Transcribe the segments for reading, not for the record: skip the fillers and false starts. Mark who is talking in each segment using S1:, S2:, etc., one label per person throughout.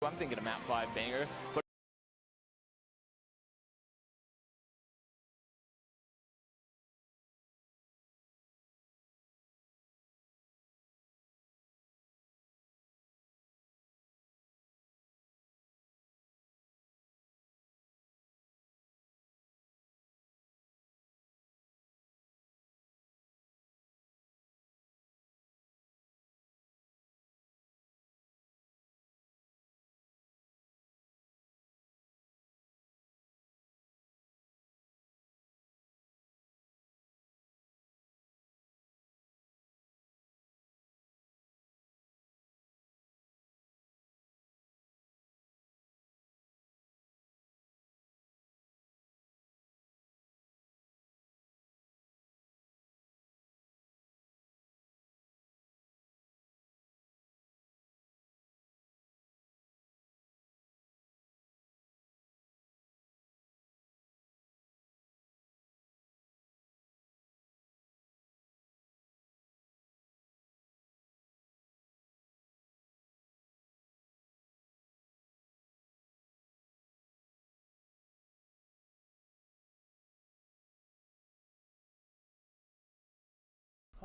S1: I'm thinking a map 5 banger, but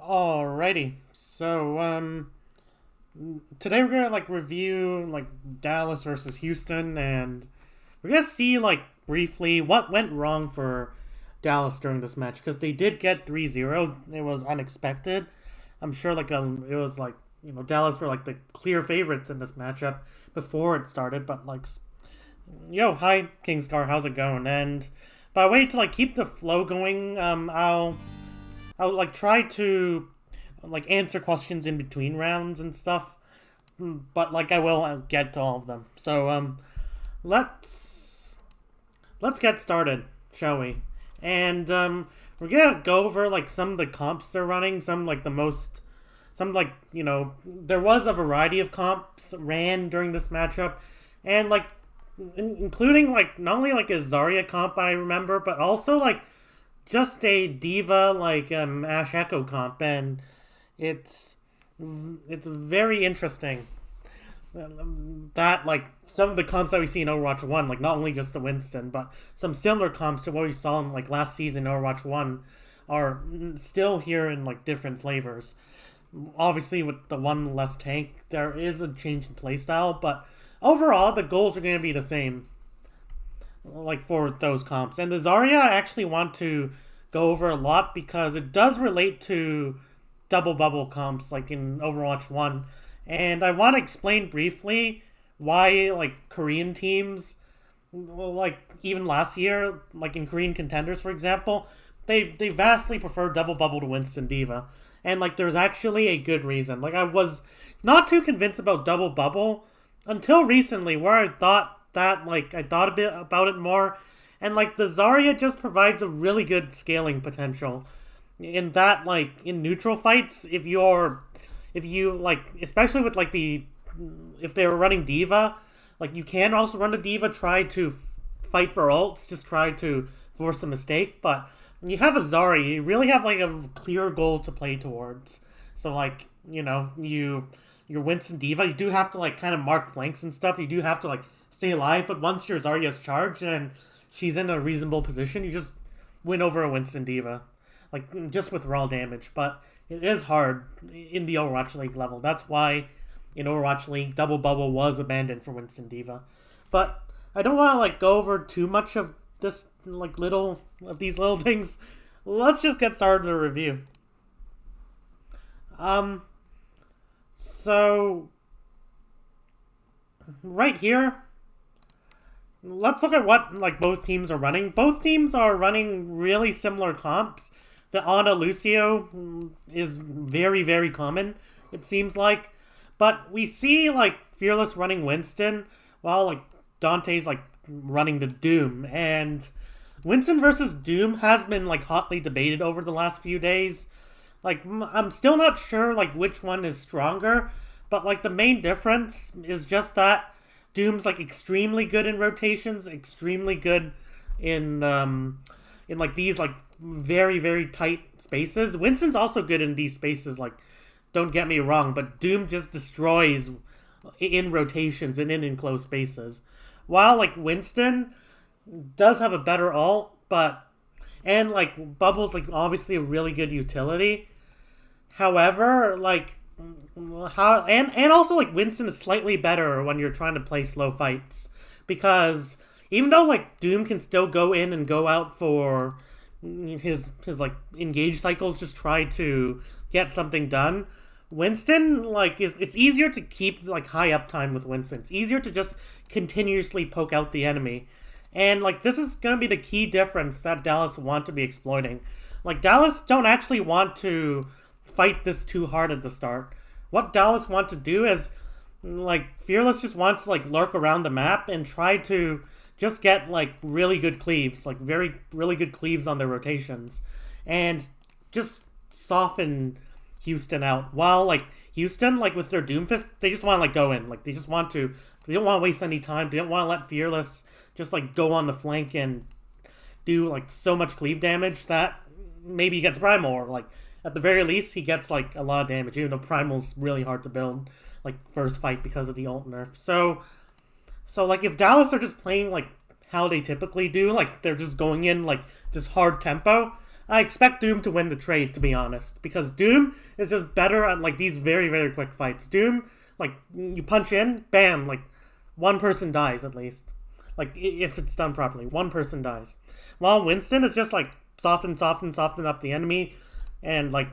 S2: Alrighty, so today we're gonna review Dallas versus Houston, and we're gonna see briefly what went wrong for Dallas during this match because they did get 3-0. It was unexpected. I'm sure it was Dallas were the clear favorites in this matchup before it started, but yo, hi Kingscar, how's it going? And by way to keep the flow going, I'll try to answer questions in between rounds and stuff, but I will get to all of them. So let's get started, shall we? And we're gonna go over some of the comps they're running, some the most, some there was a variety of comps ran during this matchup, and including not only a Zarya comp I remember, but also just a D.Va Ash Echo comp, and it's very interesting that some of the comps that we see in Overwatch 1, not only just the Winston, but some similar comps to what we saw in last season Overwatch 1 are still here in different flavors. Obviously with the one less tank, there is a change in playstyle, but overall the goals are going to be the same for those comps. And the Zarya I actually want to go over a lot because it does relate to double bubble comps in Overwatch 1. And I want to explain briefly why Korean teams, even last year, in Korean contenders for example, they vastly prefer double bubble to Winston D.Va. And there's actually a good reason. I was not too convinced about double bubble until recently, where I thought that I thought a bit about it more, and the Zarya just provides a really good scaling potential in that in neutral fights, if you especially with if they were running D.Va, you can also run the D.Va, try to fight for ults, just try to force a mistake. But when you have a Zarya, you really have a clear goal to play towards. So your Winston D.Va, you do have to kind of mark flanks and stuff. You do have to stay alive, but once your Zarya's charged and she's in a reasonable position, you just win over a Winston D.Va, just with raw damage. But it is hard in the Overwatch League level. That's why in Overwatch League, double bubble was abandoned for Winston D.Va. But I don't want to go over too much of this little of these little things. Let's just get started with a review. So right here, let's look at what both teams are running. Both teams are running really similar comps. The Ana Lucio is very, very common, it seems like. But we see Fearless running Winston, while Dante's running the Doom. And Winston versus Doom has been hotly debated over the last few days. I'm still not sure which one is stronger, but the main difference is just that Doom's extremely good in rotations, extremely good in these very, very tight spaces. Winston's also good in these spaces, don't get me wrong, but Doom just destroys in rotations and in enclosed spaces. While like Winston does have a better ult, but and like Bubble's like obviously a really good utility. However, like how and also like Winston is slightly better when you're trying to play slow fights because even though like Doom can still go in and go out for his like engage cycles, just try to get something done. Winston like it's easier to keep like high uptime with Winston. It's easier to just continuously poke out the enemy. And like this is gonna be the key difference that Dallas want to be exploiting. Like Dallas don't actually want to fight this too hard at the start. What Dallas want to do is like Fearless just wants to like lurk around the map and try to just get like really good cleaves, like really good cleaves on their rotations, and just soften Houston out. While like Houston, like with their Doomfist, they just want to like go in, like they don't want to waste any time. They don't want to let Fearless just like go on the flank and do like so much cleave damage that maybe he gets Primal, or like at the very least he gets like a lot of damage, even though Primal's really hard to build like first fight because of the ult nerf. So like if Dallas are just playing like how they typically do, like they're just going in like just hard tempo, I expect Doom to win the trade, to be honest, because Doom is just better at like these very quick fights. Doom, like you punch in, bam, like one person dies at least. Like if it's done properly, one person dies. While Winston is just like soften up the enemy, and like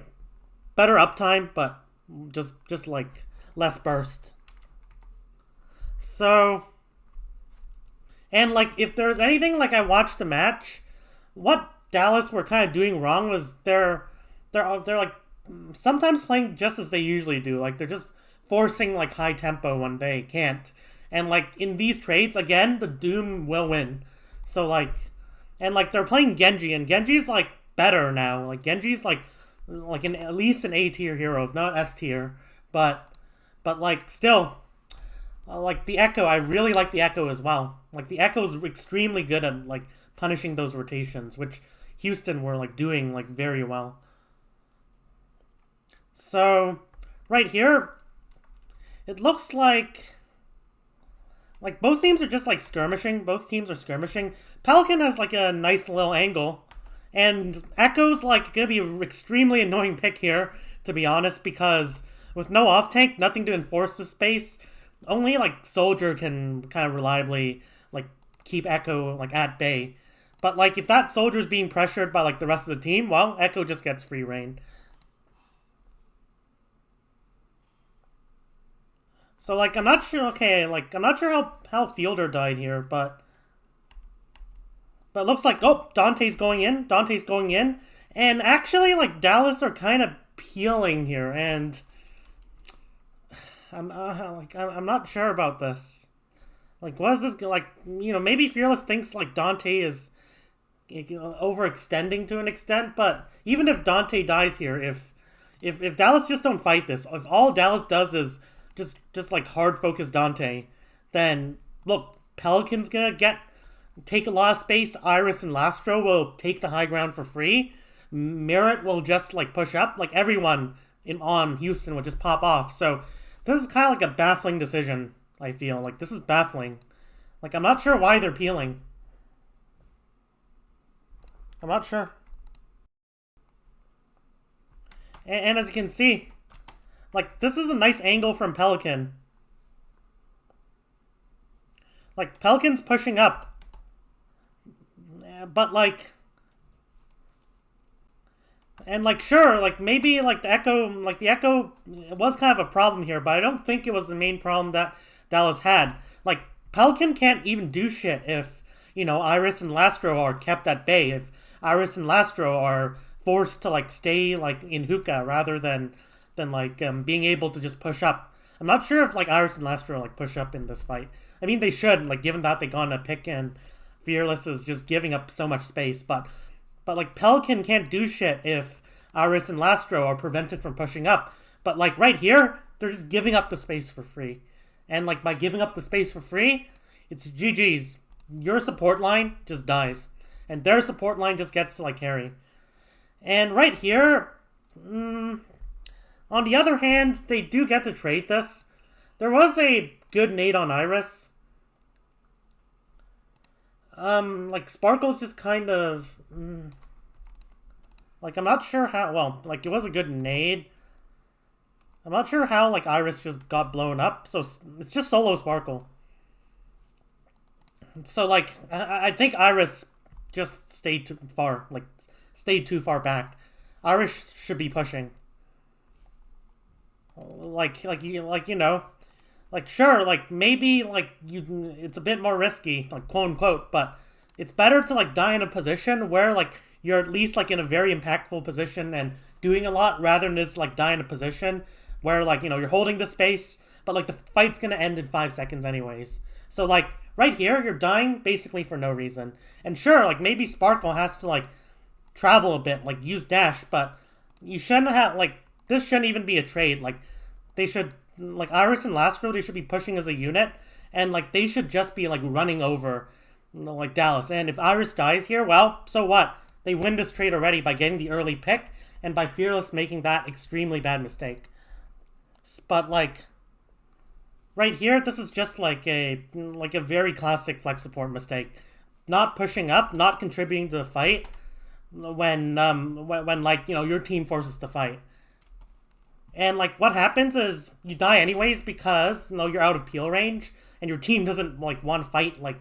S2: better uptime, but just like less burst. So. And, like, if there's anything, like, I watched the match, what Dallas were kind of doing wrong was they're like, sometimes playing just as they usually do. Like, they're just forcing, like, high tempo when they can't. And, like, in these trades, again, the Doom will win. So, like, and, like, they're playing Genji, and Genji's, like, better now. Like, Genji's, like at least an A-tier hero, if not S-tier. But, like, still... like the Echo, I really like the Echo as well. Like the Echo's extremely good at like punishing those rotations, which Houston were like doing like very well. So right here, it looks like both teams are just like skirmishing. Both teams are skirmishing. Pelican has like a nice little angle, and Echo's like gonna be an extremely annoying pick here, to be honest, because with no off tank, nothing to enforce the space. Only like Soldier can kind of reliably like keep Echo like at bay. But like if that Soldier's being pressured by like the rest of the team, well, Echo just gets free reign. So like I'm not sure. Okay, like I'm not sure how Fielder died here, but it looks like Dante's going in. Dante's going in, and actually like Dallas are kind of peeling here, and. I'm not sure about this. Like, what is this like? You know, maybe Fearless thinks like Dante is overextending to an extent, but even if Dante dies here, if Dallas just don't fight this, if all Dallas does is just like hard focus Dante, then look, Pelican's gonna take a lot of space. Iris and Lastro will take the high ground for free. Merit will just like push up. Like everyone on Houston would just pop off. So. This is kind of like a baffling decision, I feel. Like, this is baffling. Like, I'm not sure why they're peeling. I'm not sure. And as you can see, like, this is a nice angle from Pelican. Like, Pelican's pushing up. But, like... And, like, sure, like, maybe, like, the Echo was kind of a problem here, but I don't think it was the main problem that Dallas had. Like, Pelican can't even do shit if, you know, Iris and Lastro are kept at bay. If Iris and Lastro are forced to, like, stay, like, in hookah rather than like, being able to just push up. I'm not sure if, like, Iris and Lastro, like, push up in this fight. I mean, they should, like, given that they got on a pick and Fearless is just giving up so much space, but like Pelican can't do shit if Iris and Lastro are prevented from pushing up. But like right here, they're just giving up the space for free. And like by giving up the space for free, it's GG's. Your support line just dies. And their support line just gets to like carry. And right here, on the other hand, they do get to trade this. There was a good nade on Iris. Like, Sparkle's just kind of... like, I'm not sure how... Well, like, it was a good nade. I'm not sure how, like, Iris just got blown up. So, it's just solo Sparkle. So, like, I think Iris just stayed too far. Like, stayed too far back. Iris should be pushing. Like, you know... Like, sure, like, maybe, like, it's a bit more risky, like, quote-unquote, but it's better to, like, die in a position where, like, you're at least, like, in a very impactful position and doing a lot rather than just, like, die in a position where, like, you know, you're holding the space, but, like, the fight's gonna end in 5 seconds anyways. So, like, right here, you're dying basically for no reason. And sure, like, maybe Sparkle has to, like, travel a bit, like, use dash, but you shouldn't have, like, this shouldn't even be a trade. Like, they should... Like, Iris and Lastro, they should be pushing as a unit, and, like, they should just be, like, running over, like, Dallas. And if Iris dies here, well, so what? They win this trade already by getting the early pick, and by Fearless making that extremely bad mistake. But, like, right here, this is just, like a very classic flex support mistake. Not pushing up, not contributing to the fight when like, you know, your team forces the fight. And, like, what happens is you die anyways because, you know, you're out of peel range and your team doesn't, like, want to fight, like,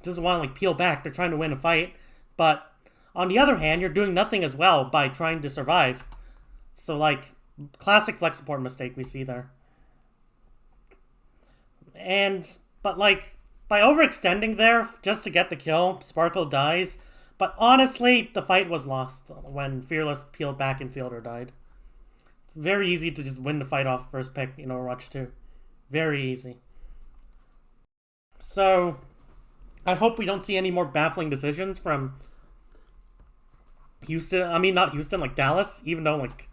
S2: doesn't want to, like, peel back. They're trying to win a fight. But on the other hand, you're doing nothing as well by trying to survive. So, like, classic flex support mistake we see there. But, like, by overextending there just to get the kill, Sparkle dies. But honestly, the fight was lost when Fearless peeled back and Fielder died. Very easy to just win the fight off first pick in Overwatch 2. Very easy. So, I hope we don't see any more baffling decisions from Houston. I mean, not Houston, like Dallas. Even though, like,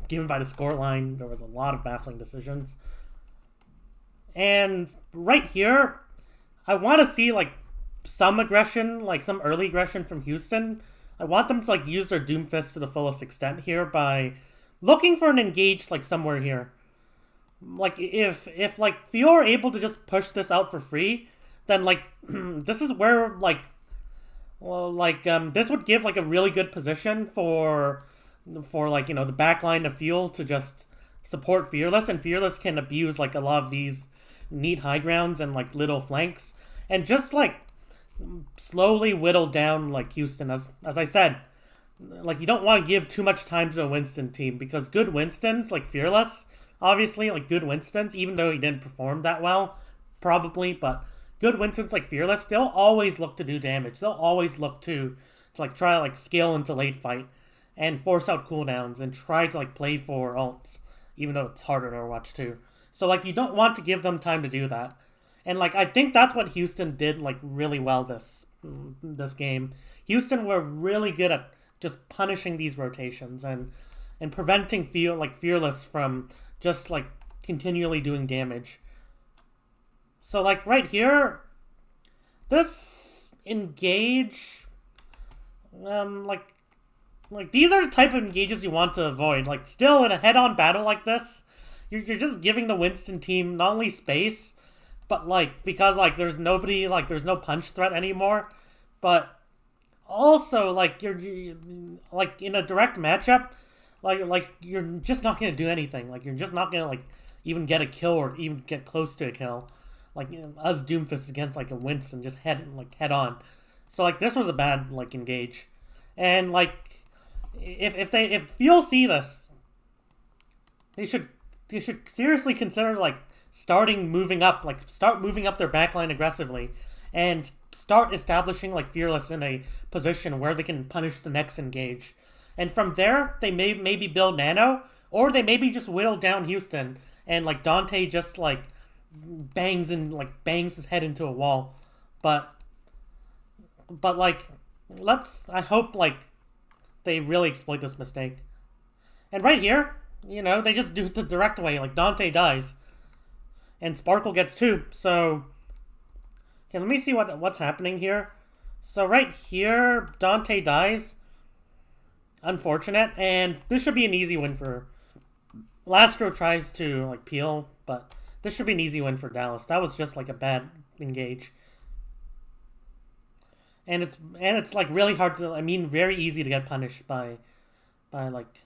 S2: given by the scoreline, there was a lot of baffling decisions. And right here, I want to see, like, some aggression, like some early aggression from Houston. I want them to, like, use their Doomfist to the fullest extent here by looking for an engage, like, somewhere here. Like, if like, you're able to just push this out for free, then, like, this is where, like, this would give, like, a really good position for, like, you know, the backline of Fuel to just support Fearless, and Fearless can abuse, like, a lot of these neat high grounds and, like, little flanks, and just, like, slowly whittle down, like, Houston. As I said, like, you don't want to give too much time to a Winston team, because good Winstons, like Fearless, obviously, like, good Winstons, even though he didn't perform that well, probably, but good Winstons like Fearless, they'll always look to do damage. They'll always look to like, try to, like, scale into late fight and force out cooldowns and try to, like, play for ults, even though it's harder in Overwatch 2. So, like, you don't want to give them time to do that. And, like, I think that's what Houston did, like, really well this game. Houston were really good at just punishing these rotations and preventing Fearless from just, like, continually doing damage. So, like, right here, this engage, like these are the type of engages you want to avoid. Like, still in a head-on battle like this, you're just giving the Winston team not only space, but, like, because, like, there's nobody, like, there's no punch threat anymore, but also, like, you're like, in a direct matchup, like you're just not gonna do anything. Like, you're just not gonna, like, even get a kill or even get close to a kill. Like, you know, us Doomfist against, like, a Winston just head on. So, like, this was a bad, like, engage. And, like, if Fuel see this, they should seriously consider, like, start moving up their backline aggressively and start establishing, like, Fearless in a position where they can punish the next engage. And from there, they maybe build Nano, or they maybe just whittle down Houston and, like, Dante just, like, bangs his head into a wall. But like, I hope, like, they really exploit this mistake. And right here, you know, they just do it the direct way. Like, Dante dies. And Sparkle gets 2. So, okay, let me see what's happening here. So right here, Dante dies. Unfortunate. And this should be an easy win for... Lastro tries to, like, peel, but This should be an easy win for Dallas. That was just like a bad engage. And it's like really hard to, I mean, very easy to get punished by like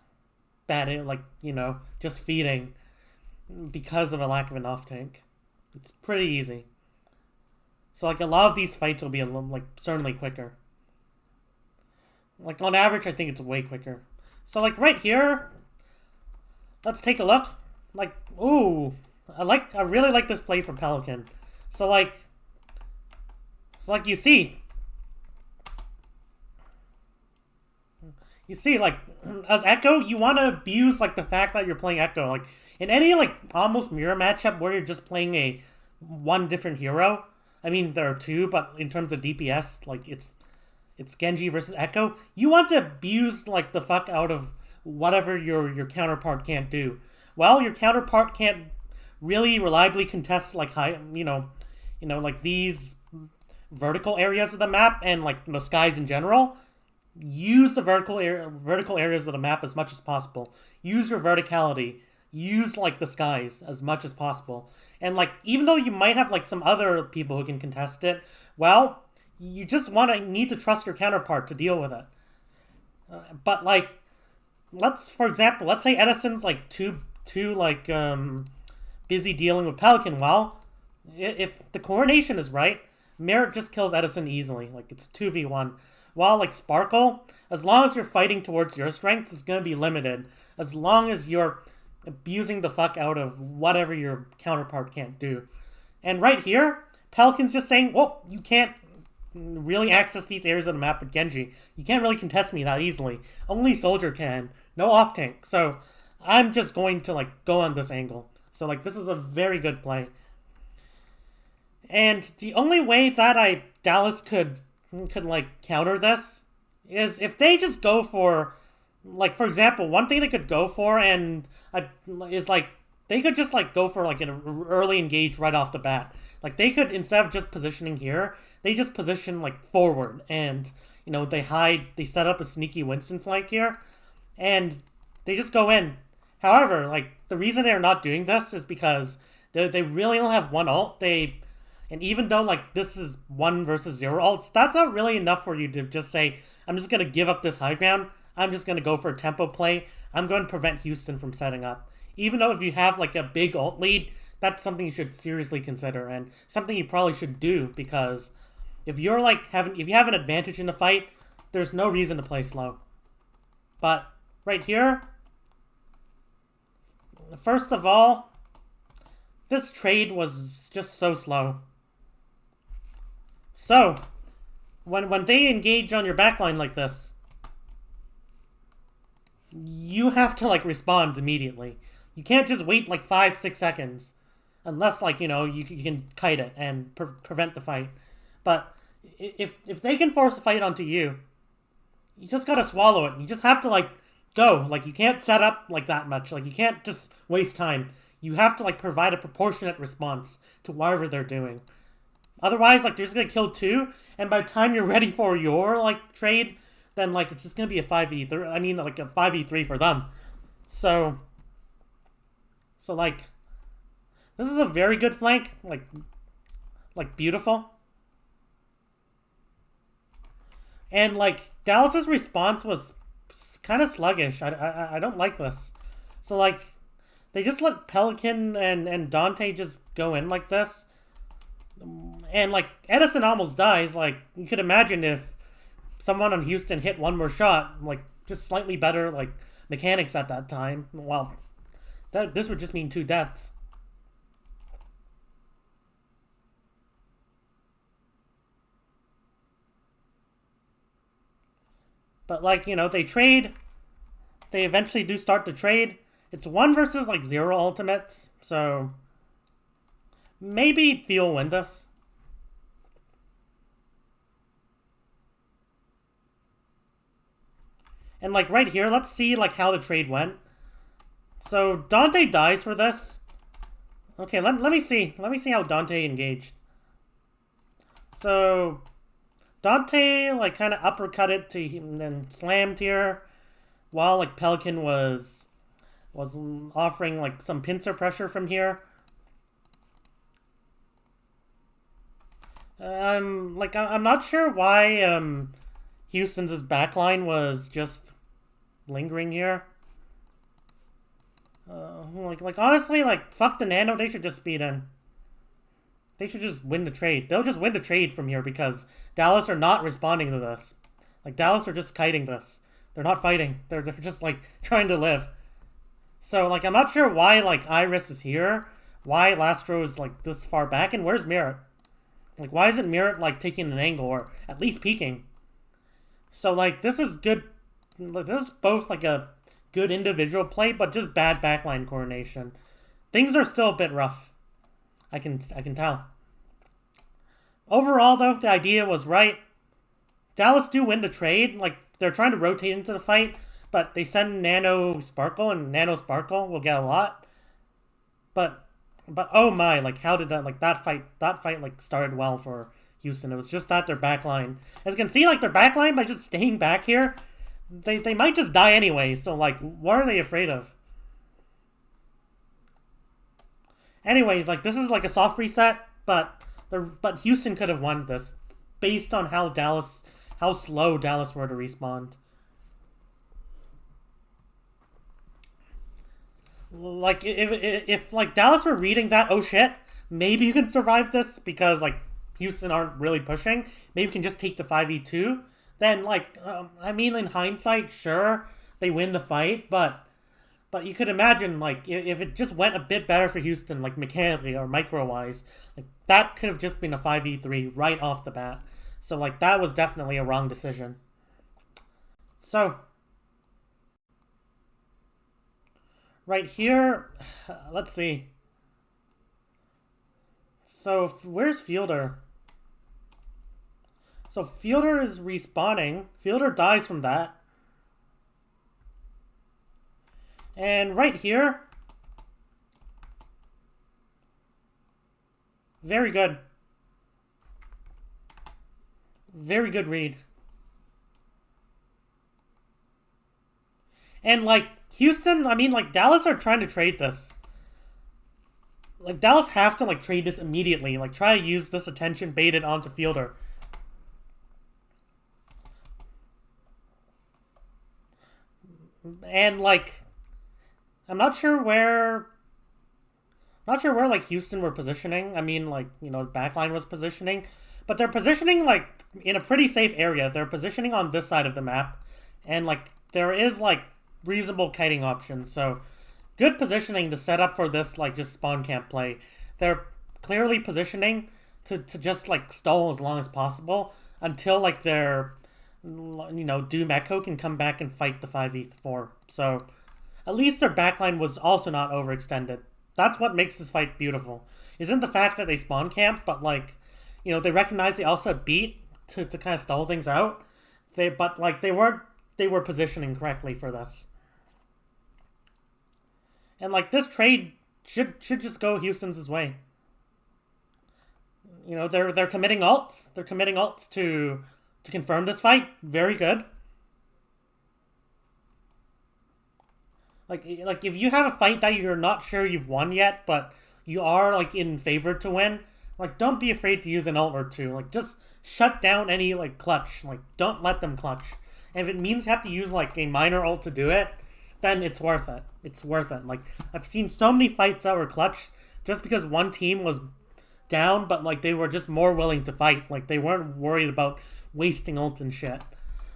S2: bad, like, you know, just feeding because of a lack of an off tank. It's pretty easy. So like a lot of these fights will be like certainly quicker. Like on average, I think it's way quicker. So like right here, let's take a look. Like, ooh, I really like this play for Pelican. So like you see like as Echo, you want to abuse like the fact that you're playing Echo. Like in any like almost mirror matchup where you're just playing one different hero. I mean there are two, but in terms of DPS, like it's Genji versus Echo. You want to abuse like the fuck out of whatever your counterpart can't do. Well, your counterpart can't really reliably contest like like these vertical areas of the map and like the skies in general. Use the vertical areas of the map as much as possible. Use your verticality. Use like the skies as much as possible. And like even though you might have like some other people who can contest it, well, you just need to trust your counterpart to deal with it. But like, for example, let's say Edison's like too like busy dealing with Pelican. Well, if the coordination is right, Merit just kills Edison easily. Like it's 2v1. While like Sparkle, as long as you're fighting towards your strength, it's going to be limited. As long as you're abusing the fuck out of whatever your counterpart can't do. And right here, Pelican's just saying, well, you can't really access these areas of the map with Genji. You can't really contest me that easily. Only Soldier can. No off tank. So I'm just going to like go on this angle. So like this is a very good play. And the only way that Dallas could like counter this is if they just go for, like, for example, one thing they could go for is like they could just like go for like an early engage right off the bat. Like they could, instead of just positioning here, they just position like forward and they set up a sneaky Winston flank here and they just go in. However, like the reason they're not doing this is because they really only have one ult. And even though, like, this is 1 versus 0 ults, that's not really enough for you to just say, I'm just going to give up this high ground. I'm just going to go for a tempo play. I'm going to prevent Houston from setting up. Even though if you have, like, a big ult lead, that's something you should seriously consider. And something you probably should do, because if you're, like, if you have an advantage in the fight, there's no reason to play slow. But right here, first of all, this trade was just so slow. So, when they engage on your backline like this, you have to like respond immediately. You can't just wait like 5-6 seconds, unless like you can kite it and prevent the fight. But if they can force a fight onto you, you just gotta swallow it. You just have to like go. Like you can't set up like that much. Like you can't just waste time. You have to like provide a proportionate response to whatever they're doing. Otherwise, like, they're just gonna kill 2, and by the time you're ready for your, like, trade, then, like, it's just gonna be a 5v3, I mean, like, a 5v3 for them. So, like, this is a very good flank, like, beautiful. And, like, Dallas's response was kind of sluggish. I don't like this. So, like, they just let Pelican and Dante just go in like this. And, like, Edison almost dies. Like, you could imagine if someone on Houston hit one more shot, like, just slightly better, like, mechanics at that time. Well, this would just mean 2 deaths. But, like, they trade. They eventually do start to trade. It's 1 versus, like, 0 ultimates. So maybe Theo win this. And, like, right here, let's see, like, how the trade went. So Dante dies for this. Okay, let me see. Let me see how Dante engaged. So Dante, like, kind of uppercutted to him and then slammed here. While, like, Pelican was offering, like, some pincer pressure from here. I'm not sure why Houston's backline was just lingering here. Honestly, like fuck the Nano. They should just speed in. They should just win the trade. They'll just win the trade from here because Dallas are not responding to this. Like Dallas are just kiting this. They're not fighting. They're just like trying to live. So like I'm not sure why like Iris is here. Why Lastro is like this far back, and where's Merit? Like why isn't Merit like taking an angle or at least peeking? So like this is good. This is both like a good individual play, but just bad backline coordination. Things are still a bit rough. I can tell. Overall, though, the idea was right. Dallas do win the trade. Like they're trying to rotate into the fight, but they send Nano Sparkle, and Nano Sparkle will get a lot. But oh my, like how did that fight like started well for Houston. It was just that their backline, as you can see, like their backline by just staying back here, they might just die anyway. So like, what are they afraid of? Anyways, like this is like a soft reset, but Houston could have won this based on how slow Dallas were to respond. Like if like Dallas were reading that, oh shit, maybe you can survive this because like Houston aren't really pushing. Maybe you can just take the 5v2. Then like I mean, in hindsight, sure they win the fight, but you could imagine like if it just went a bit better for Houston, like mechanically or micro wise, like that could have just been a 5v3 right off the bat. So like that was definitely a wrong decision. So right here, let's see. So where's Fielder? So Fielder is respawning. Fielder dies from that. And right here, very good. Very good read. And like Houston, I mean like Dallas are trying to trade this. Like Dallas have to like trade this immediately. Like try to use this attention baited onto Fielder. And like I'm not sure where like Houston were positioning. I mean like, you know, backline was positioning, but they're positioning like in a pretty safe area. They're positioning on this side of the map, and like there is like reasonable kiting options. So good positioning to set up for this like just spawn camp play. They're clearly positioning to just like stall as long as possible until like their, you know, Doom Echo can come back and fight the 5v4. So at least their backline was also not overextended. That's what makes this fight beautiful. Isn't the fact that they spawn camp, but like, you know, they recognize they also beat to kind of stall things out. They were positioning correctly for this. And like this trade should just go Houston's way. You know, they're committing ults. They're committing ults to confirm this fight. Very good. Like if you have a fight that you're not sure you've won yet, but you are like in favor to win, like don't be afraid to use an ult or two. Like just shut down any like clutch. Like don't let them clutch. And if it means you have to use like a minor ult to do it, then it's worth it. It's worth it. Like I've seen so many fights that were clutch just because one team was down, but like they were just more willing to fight. Like they weren't worried about wasting ult and shit.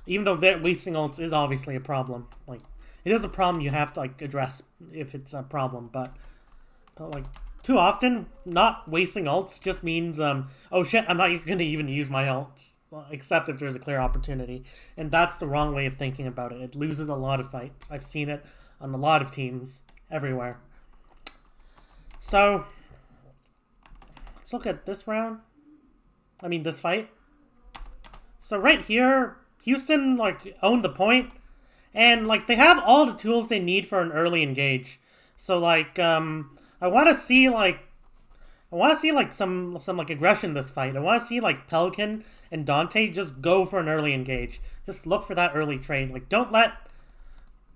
S2: Even though that wasting ults is obviously a problem. Like it is a problem you have to like address if it's a problem, but like too often not wasting ults just means oh shit, I'm not going to even use my ults except if there's a clear opportunity, and that's the wrong way of thinking about it. It loses a lot of fights. I've seen it on a lot of teams everywhere. So let's look at this round. I mean this fight. So right here, Houston like owned the point, and like they have all the tools they need for an early engage. So like I want to see some like aggression in this fight. I want to see like Pelican and Dante just go for an early engage. Just look for that early trade. Like don't let,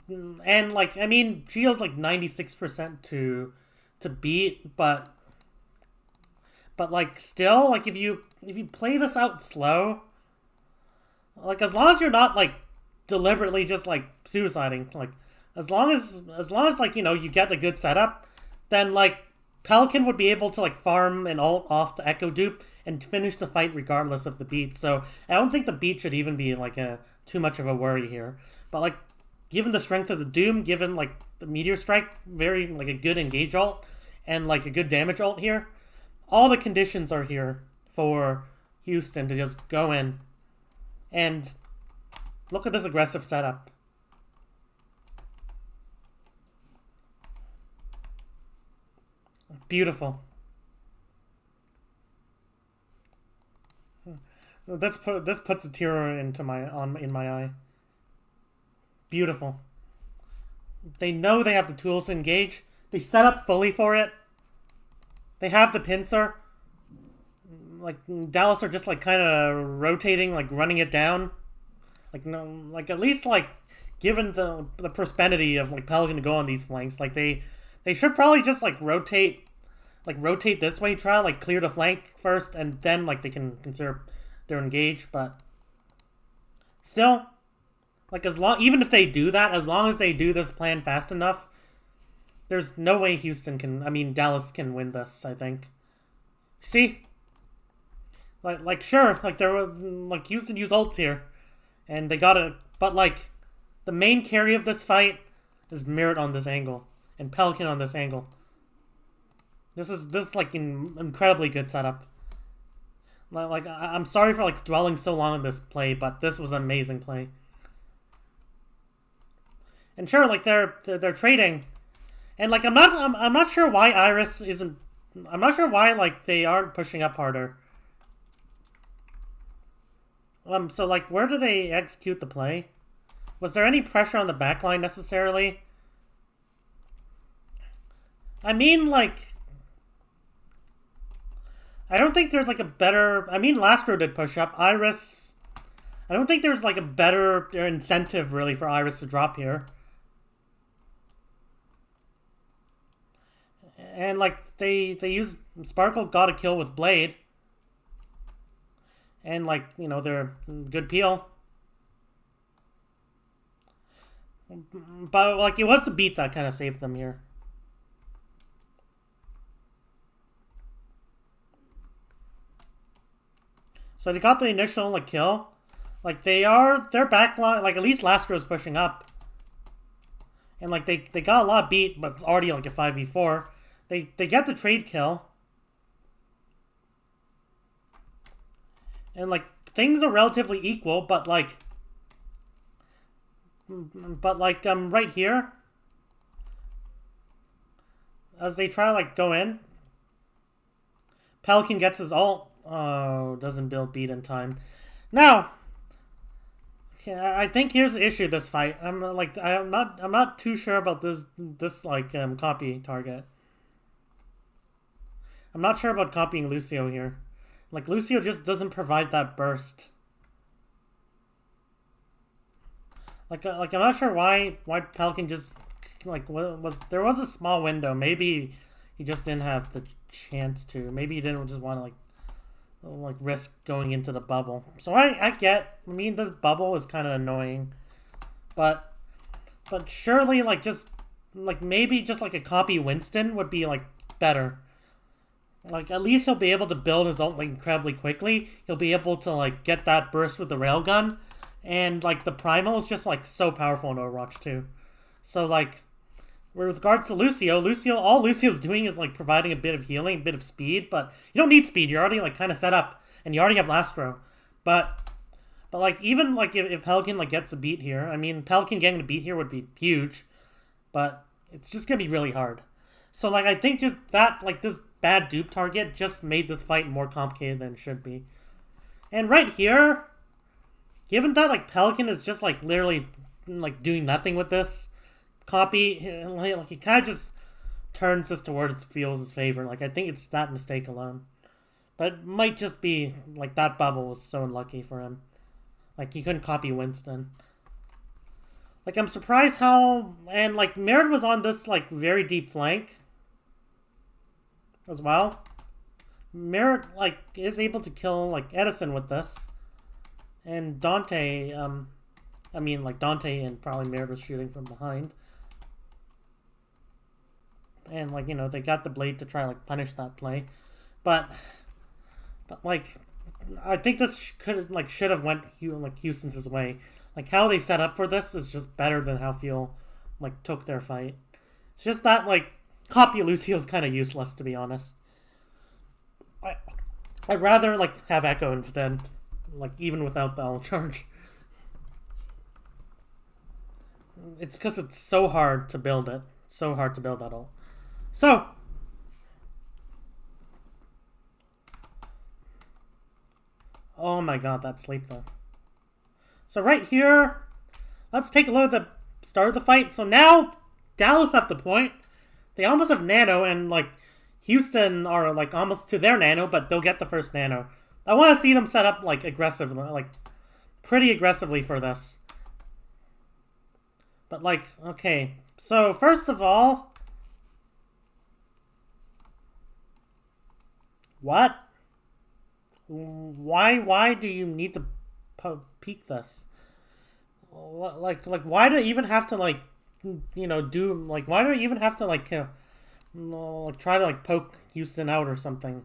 S2: and like I mean Gio's like 96% to beat, but But like still, like if you play this out slow, like as long as you're not like deliberately just like suiciding, like as long as like you get a good setup, then like Pelican would be able to like farm and ult off the Echo dupe and finish the fight regardless of the beat. So I don't think the beat should even be like a too much of a worry here. But like given the strength of the Doom, given like the Meteor Strike, very like a good engage ult and like a good damage ult here, all the conditions are here for Houston to just go in and look at this aggressive setup. Beautiful. This puts a tear into in my eye. Beautiful. They know they have the tools to engage. They set up fully for it. They have the pincer. Like Dallas are just like kind of rotating, like running it down. Like no, like at least like given the prosperity of like Pelican to go on these flanks, like they should probably just like rotate this way, try like clear the flank first, and then like they can consider their engage. But still, like even if they do that, as long as they do this plan fast enough, there's no way Dallas can win this, I think. See? Like sure, like there were like Houston used ults here. And they got it, but like the main carry of this fight is Merit on this angle and Pelican on this angle. This is like an incredibly good setup. Like I'm sorry for like dwelling so long on this play, but this was an amazing play. And sure, like they're trading, and like I'm not sure why Iris isn't. I'm not sure why like they aren't pushing up harder. So like where do they execute the play? Was there any pressure on the backline necessarily? I mean, like I don't think there's like a better. I mean, Lastro did push up. Iris. I don't think there's like a better incentive really for Iris to drop here. And like they use Sparkle got a kill with Blade. And like, they're good peel. But like it was the beat that kind of saved them here. So they got the initial like kill. Like their backline, like at least Lastro's pushing up. And like they got a lot beat, but it's already like a 5v4. They get the trade kill. And like things are relatively equal, but like right here, as they try to like go in, Pelican gets his ult. Oh, doesn't build beat in time. Now, I think here's the issue this fight. I'm not too sure about this like copy target. I'm not sure about copying Lucio here. Like Lucio just doesn't provide that burst. Like I'm not sure why Pelican just like there was a small window. Maybe he just didn't have the chance to. Maybe he didn't just want to like risk going into the bubble. So I mean this bubble is kind of annoying, but surely like just like maybe just like a copy Winston would be like better. Like at least he'll be able to build his ult like incredibly quickly. He'll be able to like get that burst with the railgun, and like the primal is just like so powerful in Overwatch 2. So like with regards to Lucio, all Lucio's doing is like providing a bit of healing, a bit of speed, but you don't need speed. You're already like kind of set up, and you already have Lastro. But like even like if Pelican like gets a beat here, I mean Pelican getting a beat here would be huge, but it's just gonna be really hard. So like I think just that like this bad dupe target just made this fight more complicated than it should be. And right here, given that like Pelican is just like literally like doing nothing with this copy, like he kind of just turns this towards Fields' favor. Like I think it's that mistake alone. But it might just be like that bubble was so unlucky for him. Like he couldn't copy Winston. Like I'm surprised how, and like Merit was on this like very deep flank as well. Merit like is able to kill like Edison with this, and Dante. I mean like Dante and probably Merit was shooting from behind, and like they got the blade to try like punish that play, but like I think this should have went Houston's way. Like how they set up for this is just better than how Fuel like took their fight. It's just that like copy Lucio's kind of useless, to be honest. I'd rather like have Echo instead, like even without the L charge. It's because it's so hard to build it. It's so hard to build that ult. So oh my god, that sleep though. So right here, let's take a look at the start of the fight. So now Dallas at the point. They almost have Nano, and like Houston are like almost to their Nano, but they'll get the first Nano. I want to see them set up like aggressively, like pretty aggressively for this. But like, okay. So first of all, what? Why do you need to peek this? Like why do you even have to like do like why do you even have to like try to like poke Houston out or something?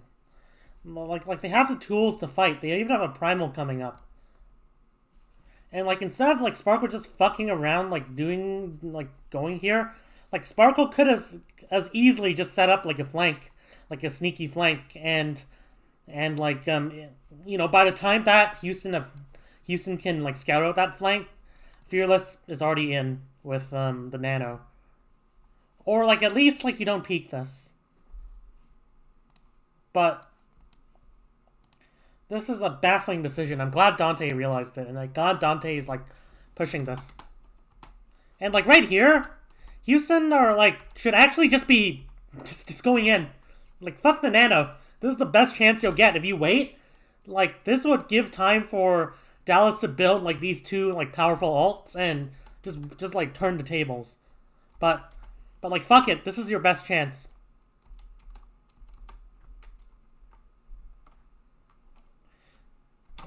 S2: Like they have the tools to fight. They even have a primal coming up. And like instead of like Sparkle just fucking around like doing like going here, like Sparkle could as easily just set up like a flank, like a sneaky flank, and like by the time that Houston can like scout out that flank, Fearless is already in with the Nano. Or like at least like you don't peek this. But this is a baffling decision. I'm glad Dante realized it, and like God, Dante is like pushing this. And like right here, Houston are like should actually just be just going in. Like fuck the Nano. This is the best chance you'll get if you wait. Like this would give time for Dallas to build like these two like powerful ults and just like turn the tables. But like fuck it, this is your best chance.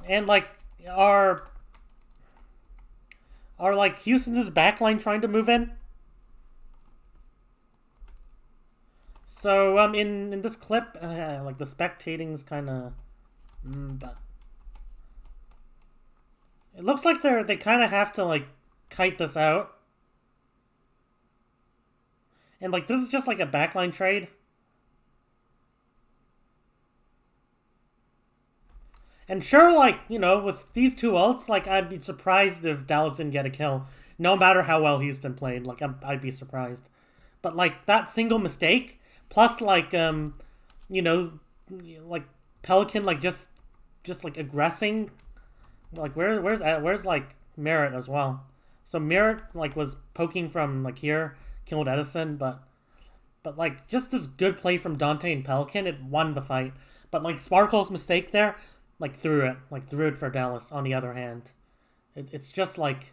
S2: And like are like Houston's backline trying to move in? So in this clip, like the spectating's kind of, but it looks like they kind of have to like kite this out, and like this is just like a backline trade. And sure, like, with these two ults, like, I'd be surprised if Dallas didn't get a kill. No matter how well Houston played, like, I'd be surprised. But, like, that single mistake, plus, like, like, Pelican, like, just like, aggressing. Like, where's, like, Merit as well? So, Merit, like, was poking from, like, here, killed Edison, but, like, just this good play from Dante and Pelican, it won the fight. But, like, Sparkle's mistake there, like threw it for Dallas. On the other hand, it's just like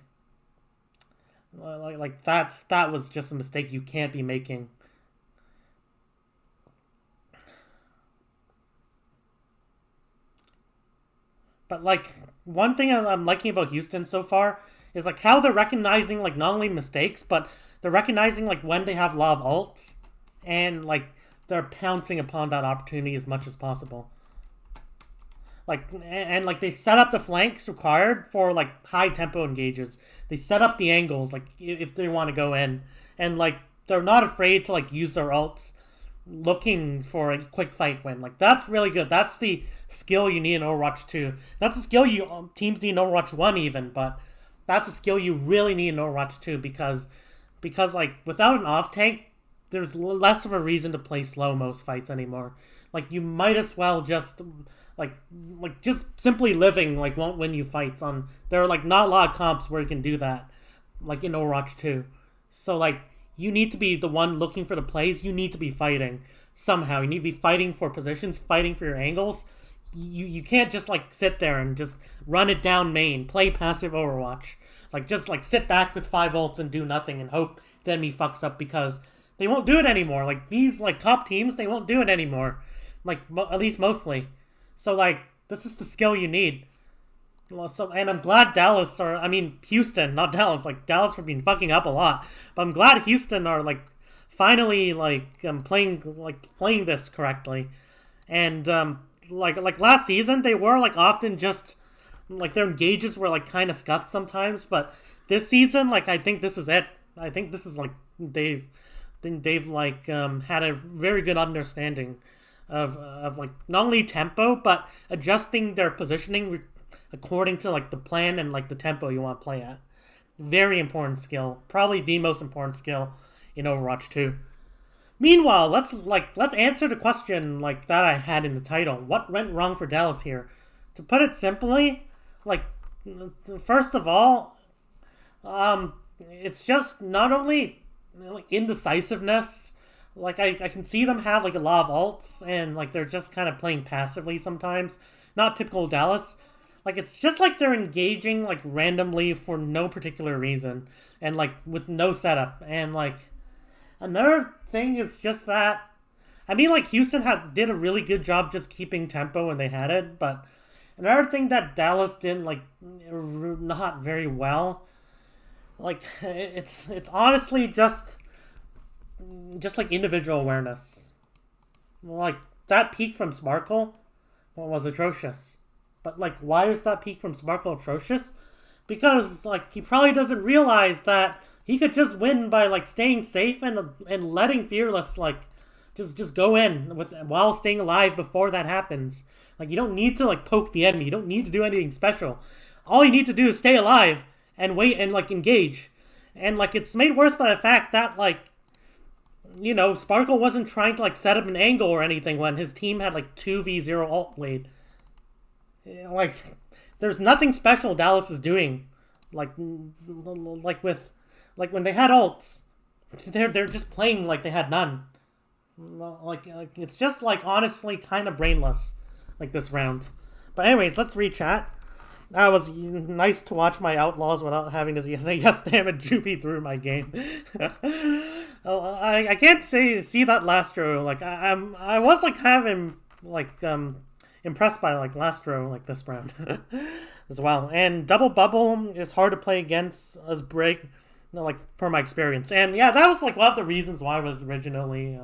S2: that was just a mistake you can't be making. But like one thing I'm liking about Houston so far is like how they're recognizing like not only mistakes, but they're recognizing like when they have a lot of ults, and like they're pouncing upon that opportunity as much as possible. Like, and like they set up the flanks required for like high tempo engages. They set up the angles like if they want to go in, and like they're not afraid to like use their ults, looking for a quick fight win. Like that's really good. That's the skill you need in Overwatch 2. That's a skill you teams need in Overwatch 1 even, but that's a skill you really need in Overwatch 2 because like without an off tank, there's less of a reason to play slow most fights anymore. Like you might as well just like just simply living like won't win you fights on. There are like not a lot of comps where you can do that, like in Overwatch 2. So like you need to be the one looking for the plays. You need to be fighting somehow. You need to be fighting for positions, fighting for your angles. You can't just like sit there and just run it down main, play passive Overwatch. Like just like sit back with 5 ults and do nothing and hope the enemy fucks up, because they won't do it anymore. Like these like top teams, they won't do it anymore. like at least mostly. So like this is the skill you need. So, and I'm glad Houston, not Dallas. Like Dallas for being fucking up a lot, but I'm glad Houston are like finally playing this correctly. And like last season, they were like often just like their engages were like kind of scuffed sometimes. But this season, like I think this is it. I think this is like they've had a very good understanding of like not only tempo but adjusting their positioning according to like the plan and like the tempo you want to play at. Very important skill. Probably the most important skill in Overwatch 2. Meanwhile, let's answer the question like that I had in the title. What went wrong for Dallas here? To put it simply, like first of all, it's just not only like indecisiveness. Like I can see them have like a lot of ults and like they're just kind of playing passively sometimes. Not typical Dallas. Like, it's just like they're engaging, like, randomly for no particular reason. And, like, with no setup. And, like, another thing is just that... I mean, like, Houston did a really good job just keeping tempo when they had it. But another thing that Dallas did, like, not very well... Like, it's honestly just like, individual awareness. Like, that peak from Sparkle was atrocious. But, like, why is that peak from Sparkle atrocious? Because, like, he probably doesn't realize that he could just win by, like, staying safe and letting Fearless, like, just go in while staying alive before that happens. Like, you don't need to, like, poke the enemy. You don't need to do anything special. All you need to do is stay alive and wait and, like, engage. And, like, it's made worse by the fact that, like, you know, Sparkle wasn't trying to, like, set up an angle or anything when his team had, like, 2v0 ult lead. Like, there's nothing special Dallas is doing. Like when they had ults, they're just playing like they had none. Like it's just like honestly kind of brainless, like this round. But anyways, let's re-chat. That was nice to watch my Outlaws without having to say yes damn it Droopy through my game. I can't see that Lastro. Like I was like having like impressed by like Lastro like this round as well. And Double Bubble is hard to play against as Brig, you know, like per my experience. And yeah, that was like one of the reasons why it was originally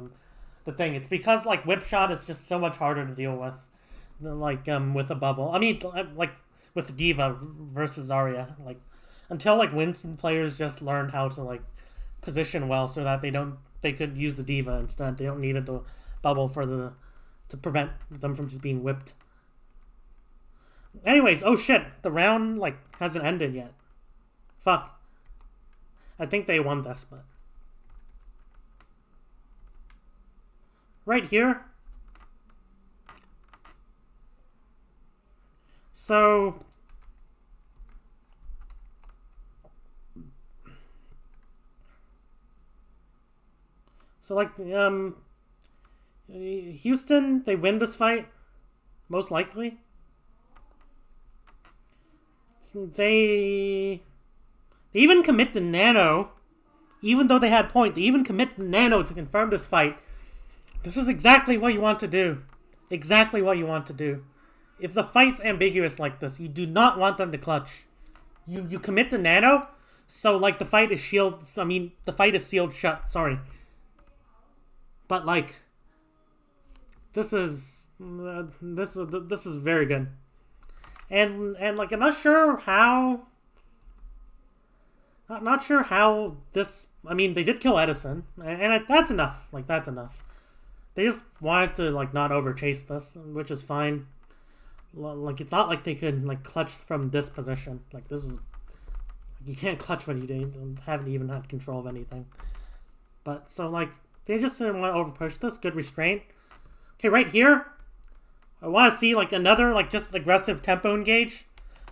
S2: the thing. It's because like Whip Shot is just so much harder to deal with than like with a bubble. I mean like with the D.Va versus Zarya. Like until like Winston players just learned how to like position well so that they could use the D.Va instead. They don't need a bubble to prevent them from just being whipped. Anyways, oh shit, the round, like, hasn't ended yet. Fuck. I think they won this, but... Right here. So... like, Houston, they win this fight, most likely. They even commit the Nano, even though they had point. They even commit the Nano to confirm this fight. This is exactly what you want to do. Exactly what you want to do. If the fight's ambiguous like this, you do not want them to clutch. You commit the Nano, so like the fight is the fight is sealed shut. Sorry, but like. This is very good, and like I'm not sure how this. I mean, they did kill Edison, and that's enough. Like that's enough. They just wanted to like not overchase this, which is fine. Like it's not like they could like clutch from this position. Like this is you can't clutch when you haven't even had control of anything. But so like they just didn't want to overpush this. Good restraint. Okay, right here, I want to see, like, another, like, just aggressive tempo engage.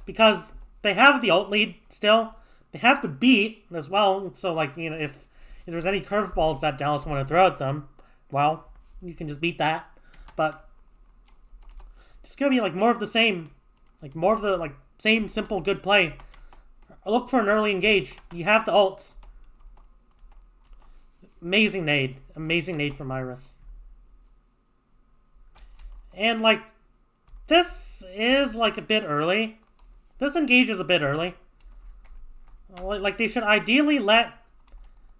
S2: Because they have the ult lead still. They have the beat as well. So, like, you know, if there's any curveballs that Dallas want to throw at them, well, you can just beat that. But it's going to be, like, more of the same. Like, more of the, like, same simple good play. Look for an early engage. You have the ults. Amazing nade. Amazing nade from Iris. And, like, this is, like, a bit early. This engage is a bit early. Like, they should ideally let...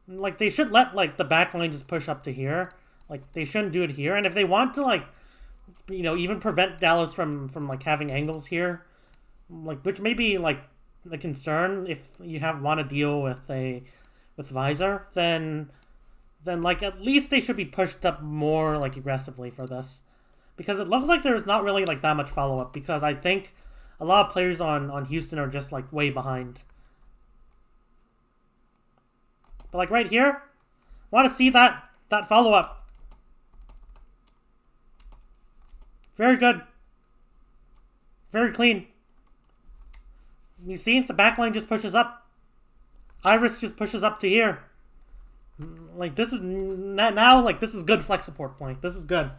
S2: Like, they should let, like, the backline just push up to here. Like, they shouldn't do it here. And if they want to, like, you know, even prevent Dallas from like, having angles here, like, which may be, like, a concern if you want to deal with Visor, then, like, at least they should be pushed up more, like, aggressively for this. Because it looks like there's not really, like, that much follow-up, because I think a lot of players on Houston are just, like, way behind. But, like, right here, want to see that follow-up. Very good. Very clean. You see, the backline just pushes up. Iris just pushes up to here. Like, this is now, like, this is good flex support play. This is good.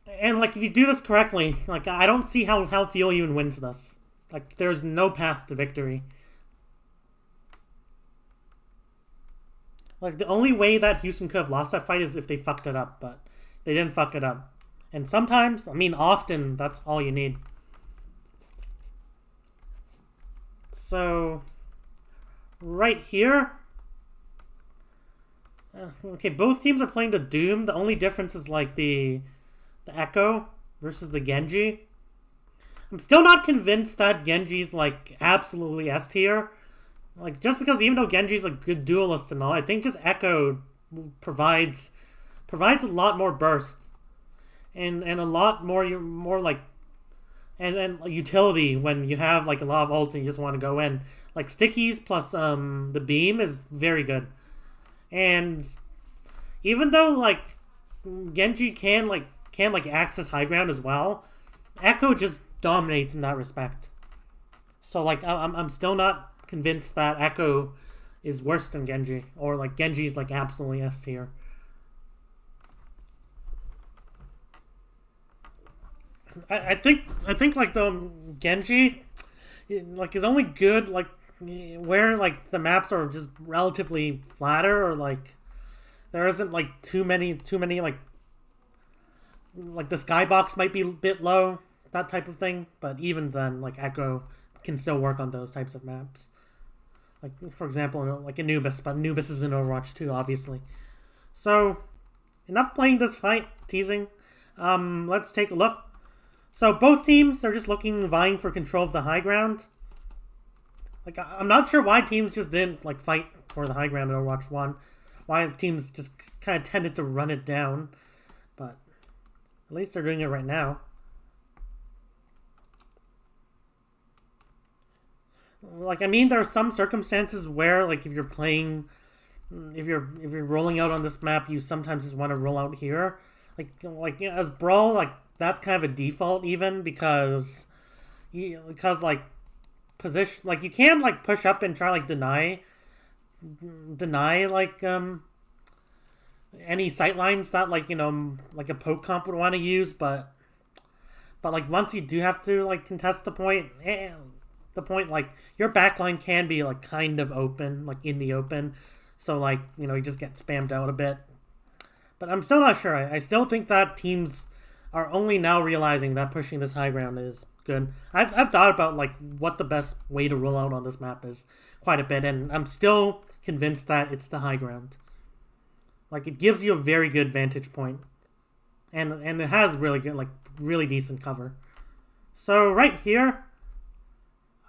S2: And, like, if you do this correctly, like, I don't see how Thiel even wins this. Like, there's no path to victory. Like, the only way that Houston could have lost that fight is if they fucked it up, but they didn't fuck it up. And sometimes, I mean, often, that's all you need. So, right here. Okay, both teams are playing the Doom. The only difference is, like, the Echo versus the Genji. I'm still not convinced that Genji's, like, absolutely S tier. Like, just because even though Genji's a good duelist and all, I think just Echo provides a lot more burst. And a lot more like... And utility when you have, like, a lot of ults and you just want to go in. Like, Stickies plus the Beam is very good. And even though, like, Genji can access high ground as well, Echo just dominates in that respect. So, like, I'm still not convinced that Echo is worse than Genji, or like Genji's like absolutely S tier. I think like the Genji, like, is only good like where like the maps are just relatively flatter, or like there isn't like too many like the skybox might be a bit low, that type of thing. But even then, like, Echo can still work on those types of maps. Like, for example, like Anubis, but Anubis is in Overwatch 2, obviously. So, enough playing this fight, teasing. Let's take a look. So, both teams are just vying for control of the high ground. Like, I'm not sure why teams just didn't, like, fight for the high ground in Overwatch 1. Why teams just kind of tended to run it down. But, at least they're doing it right now. Like, I mean, there are some circumstances where, like, if you're rolling out on this map, you sometimes just want to roll out here. Like you know, as Brawl, like, that's kind of a default even, because like, position, like, you can, like, push up and try, like, deny like any sightlines that, like, you know, like a poke comp would want to use, but like, once you do have to, like, contest the point, like, your backline can be, like, kind of open, like, in the open. So, like, you know, you just get spammed out a bit. But I'm still not sure. I still think that teams are only now realizing that pushing this high ground is good. I've thought about, like, what the best way to roll out on this map is quite a bit, and I'm still convinced that it's the high ground. Like, it gives you a very good vantage point. And it has really good, like, really decent cover. So, right here...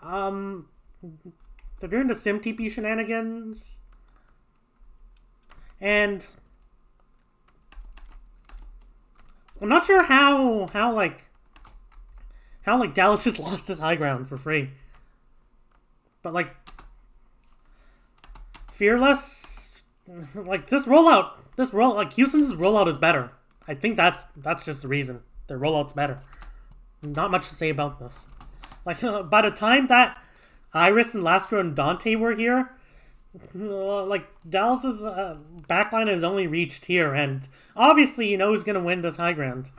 S2: they're doing the SimTP shenanigans, and I'm not sure how Dallas just lost his high ground for free. But, like, Fearless, like, like, Houston's rollout is better. I think that's just the reason. Their rollout's better. Not much to say about this. Like, by the time that Iris and Lastro and Dante were here, like, Dallas's backline has only reached here, and obviously you know who's going to win this high ground.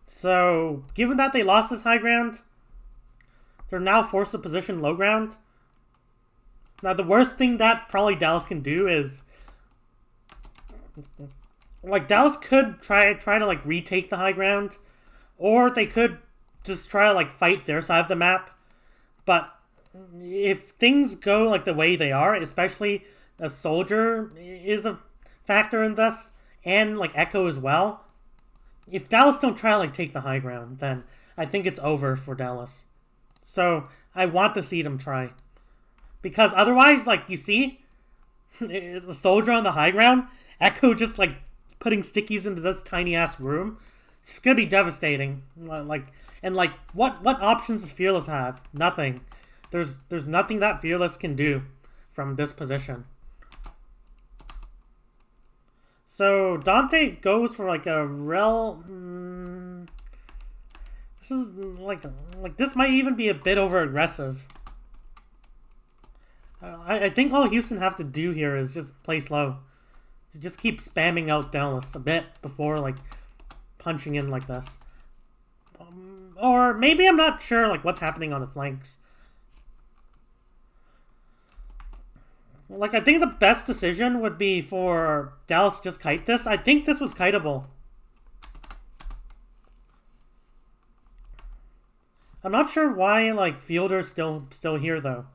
S2: So, given that they lost this high ground, they're now forced to position low ground. Now, the worst thing that probably Dallas can do is like Dallas could try to like retake the high ground, or they could just try to like fight their side of the map. But if things go like the way they are, especially a soldier is a factor in this, and like Echo as well. If Dallas don't try to like take the high ground, then I think it's over for Dallas. So I want to see them try, because otherwise, like you see, the soldier on the high ground, Echo just like putting stickies into this tiny ass room. It's gonna be devastating. Like what options does Fearless have? Nothing. There's nothing that Fearless can do from this position. So Dante goes for like a rel. This is like this might even be a bit over aggressive. I think all Houston have to do here is just play slow. Just keep spamming out Dallas a bit before like punching in like this. Or maybe I'm not sure like what's happening on the flanks. Like I think the best decision would be for Dallas to just kite this. I think this was kiteable. I'm not sure why like Fielder's still here though.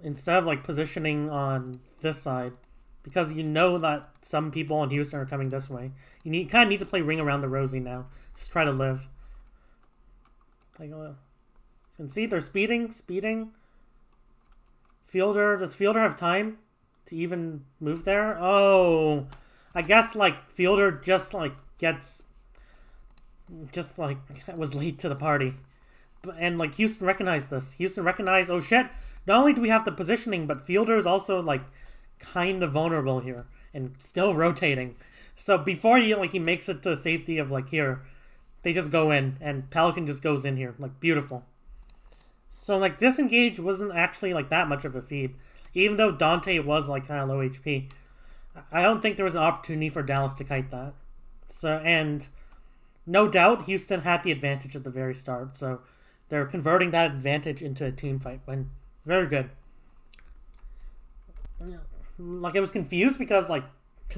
S2: Instead of like positioning on this side. Because you know that some people in Houston are coming this way. You kind of need to play Ring Around the Rosie now. Just try to live. Like, so you can see they're speeding. Does Fielder have time to even move there? Oh, I guess like Fielder just like was late to the party. And like Houston recognized this. Houston recognized, oh shit, not only do we have the positioning, but Fielder is also like kind of vulnerable here and still rotating. So before he makes it to safety of like here, they just go in and Pelican just goes in here. Like beautiful. So like this engage wasn't actually like that much of a feed. Even though Dante was like kind of low HP. I don't think there was an opportunity for Dallas to kite that. So, and no doubt Houston had the advantage at the very start. So they're converting that advantage into a team fight. When very good. Like I was confused because like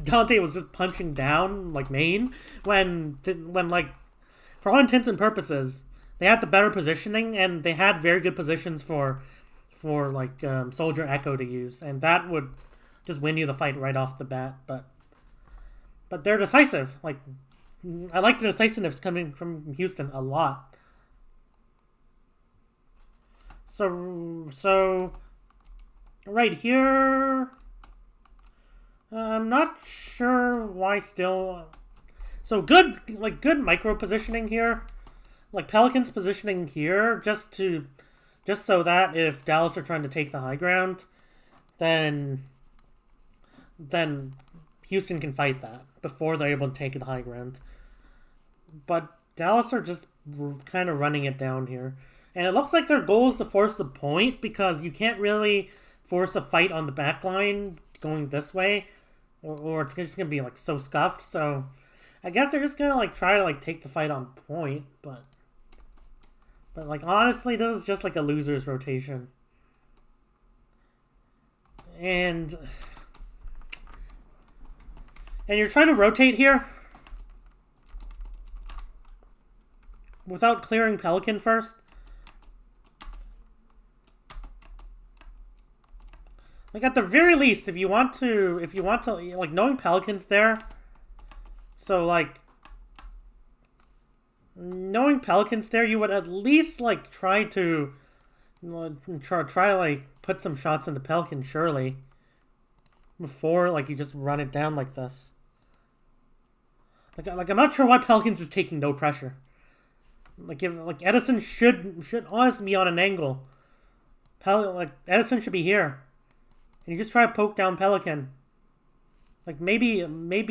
S2: Dante was just punching down like main when like for all intents and purposes they had the better positioning and they had very good positions for like Soldier Echo to use, and that would just win you the fight right off the bat. But they're decisive. Like I like the decisiveness coming from Houston a lot. So right here, I'm not sure why still. So good micro positioning here. Like Pelican's positioning here just so that if Dallas are trying to take the high ground, then Houston can fight that before they're able to take the high ground. But Dallas are just kind of running it down here. And it looks like their goal is to force the point because you can't really force a fight on the back line going this way, or it's just gonna be like so scuffed. So I guess they're just gonna like try to like take the fight on point, but like honestly, this is just like a loser's rotation. And you're trying to rotate here without clearing Pelican first. Like at the very least, if you want to like knowing Pelican's there, so like knowing Pelican's there, you would at least like try to like put some shots into Pelican surely before like you just run it down like this. Like I'm not sure why Pelicans is taking no pressure. Like if like Edison should honestly be on an angle. Like Edison should be here. And you just try to poke down Pelican. Like maybe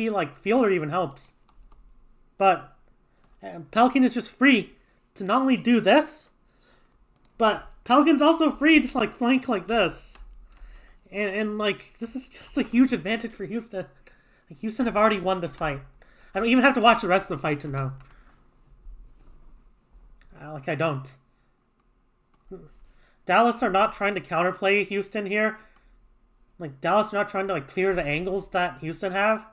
S2: like Fielder even helps. But Pelican is just free to not only do this, but Pelican's also free to like flank like this. And like this is just a huge advantage for Houston. Like Houston have already won this fight. I don't even have to watch the rest of the fight to know. Like I don't. Dallas are not trying to counterplay Houston here. Like, Dallas are not trying to, like, clear the angles that Houston have.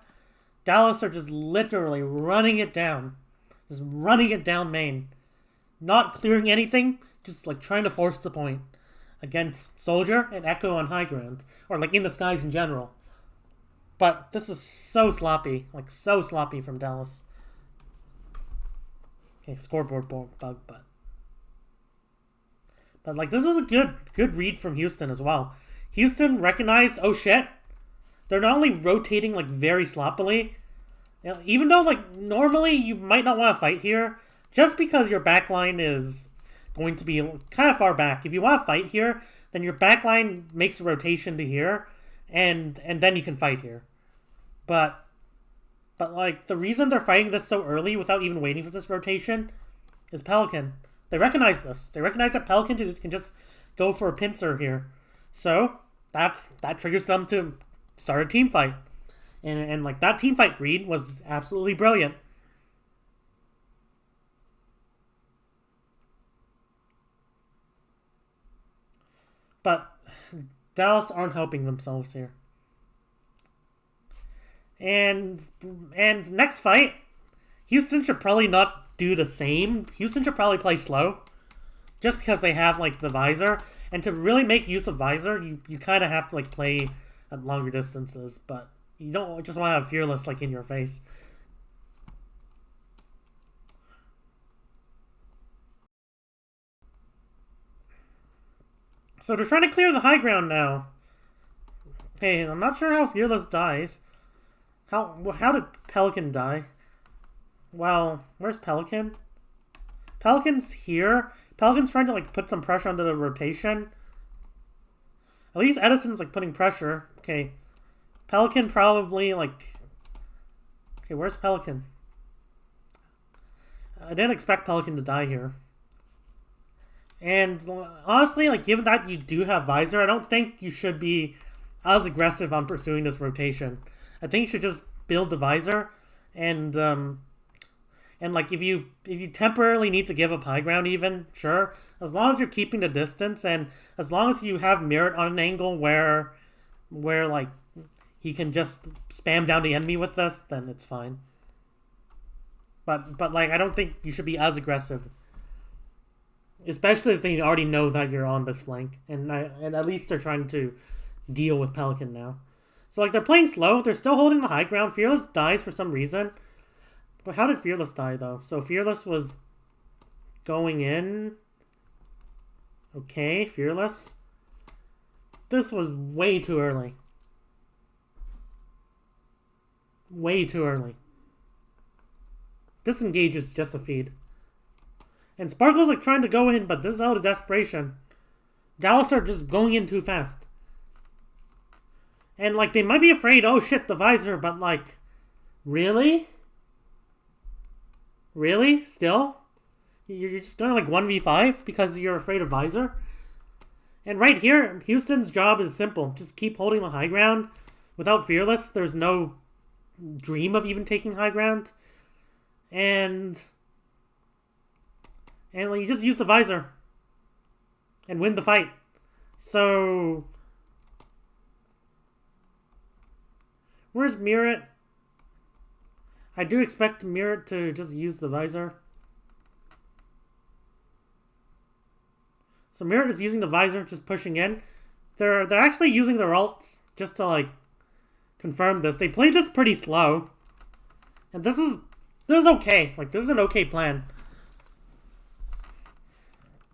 S2: Dallas are just literally running it down. Just running it down main. Not clearing anything, just, like, trying to force the point against Soldier and Echo on high ground. Or, like, in the skies in general. But this is so sloppy. Like, so sloppy from Dallas. Okay, scoreboard bug, but... But, like, this was a good read from Houston as well. Houston recognized, oh shit, they're not only rotating, like, very sloppily, you know, even though, like, normally you might not want to fight here, just because your backline is going to be kind of far back. If you want to fight here, then your backline makes a rotation to here, and then you can fight here. But, like, the reason they're fighting this so early without even waiting for this rotation is Pelican. They recognize this. They recognize that Pelican can just go for a pincer here. So, that triggers them to start a team fight. And like, that team fight read was absolutely brilliant. But Dallas aren't helping themselves here. And next fight, Houston should probably not do the same. Houston should probably play slow. Just because they have, like, the visor. And to really make use of visor, you kind of have to, like, play at longer distances. But you don't just want to have Fearless, like, in your face. So they're trying to clear the high ground now. Hey, I'm not sure how Fearless dies. How did Pelican die? Well, where's Pelican? Pelican's here. Pelican's trying to, like, put some pressure onto the rotation. At least Edison's, like, putting pressure. Okay. Pelican probably, like... Okay, where's Pelican? I didn't expect Pelican to die here. And honestly, like, given that you do have visor, I don't think you should be as aggressive on pursuing this rotation. I think you should just build the visor and like, if you temporarily need to give up high ground even, sure. As long as you're keeping the distance and as long as you have Merit on an angle where like, he can just spam down the enemy with this, then it's fine. But like, I don't think you should be as aggressive. Especially as they already know that you're on this flank. And at least they're trying to deal with Pelican now. So, like, they're playing slow. They're still holding the high ground. Fearless dies for some reason. But how did Fearless die, though? So, Fearless was going in. Okay, Fearless. This was way too early. Way too early. Disengage is just a feed. And Sparkle's, like, trying to go in, but this is out of desperation. Dallas are just going in too fast. And, like, they might be afraid, oh shit, the visor, but, like, really? Really? Still? You're just going to, like, 1v5 because you're afraid of visor? And right here, Houston's job is simple. Just keep holding the high ground. Without Fearless, there's no dream of even taking high ground. And like, you just use the visor and win the fight. So, where's Merit? I do expect Merit to just use the visor. So Merit is using the visor, just pushing in. They're actually using their ults just to, like, confirm this. They played this pretty slow. And this is okay. Like, this is an okay plan.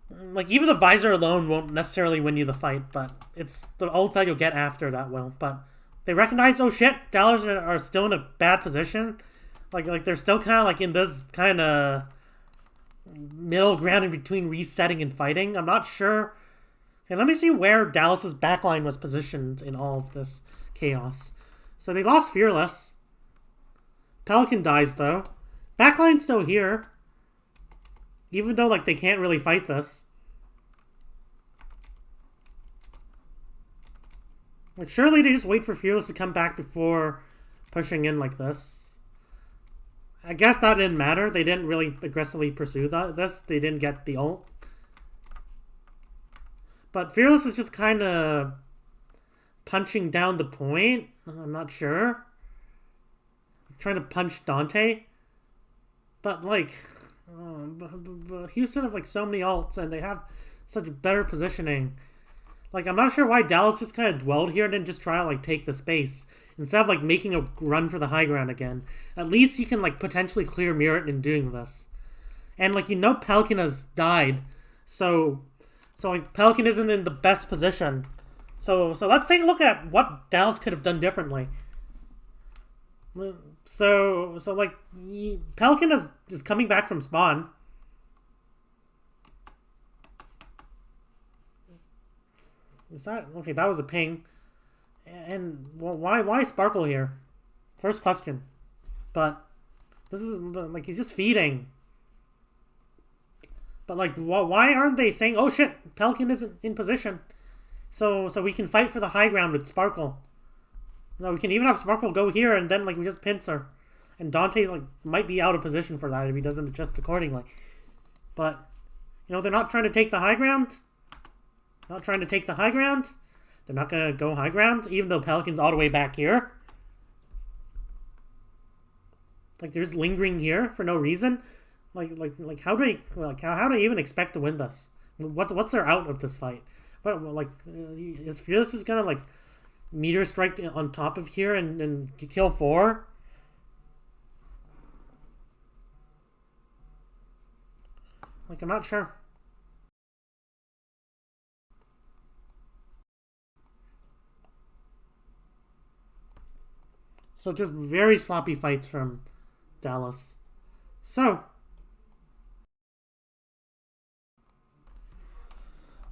S2: Like, even the visor alone won't necessarily win you the fight, but it's the ult that you'll get after that will. But they recognize, oh shit, Dallas are still in a bad position. Like they're still kind of, like, in this kind of middle ground in between resetting and fighting. I'm not sure. Okay, let me see where Dallas's backline was positioned in all of this chaos. So they lost Fearless. Pelican dies, though. Backline's still here. Even though, like, they can't really fight this. Like, surely they just wait for Fearless to come back before pushing in like this. I guess that didn't matter. They didn't really aggressively pursue this. They didn't get the ult. But Fearless is just kind of punching down the point. I'm not sure. I'm trying to punch Dante. But, like, Houston have, like, so many ults, and they have such better positioning. Like, I'm not sure why Dallas just kind of dwelled here and didn't just try to, like, take the space. Instead of, like, making a run for the high ground again. At least you can, like, potentially clear Merit in doing this. And, like, Pelican has died. So like, Pelican isn't in the best position. So let's take a look at what Dallas could have done differently. So like, Pelican is coming back from spawn. Is that okay? That was a ping. And well, why Sparkle here? First question. But this is like, he's just feeding. But like, why aren't they saying, "Oh shit, Pelican isn't in position," so we can fight for the high ground with Sparkle? No, we can even have Sparkle go here, and then like we just pincer, and Dante's like might be out of position for that if he doesn't adjust accordingly. But they're not trying to take the high ground. Not trying to take the high ground. They're not gonna go high ground, even though Pelican's all the way back here. Like, they're just lingering here for no reason. Like how do they even expect to win this? What's their out of this fight? But like, is Fearless just gonna like meteor strike on top of here and kill 4? Like, I'm not sure. So just very sloppy fights from Dallas. So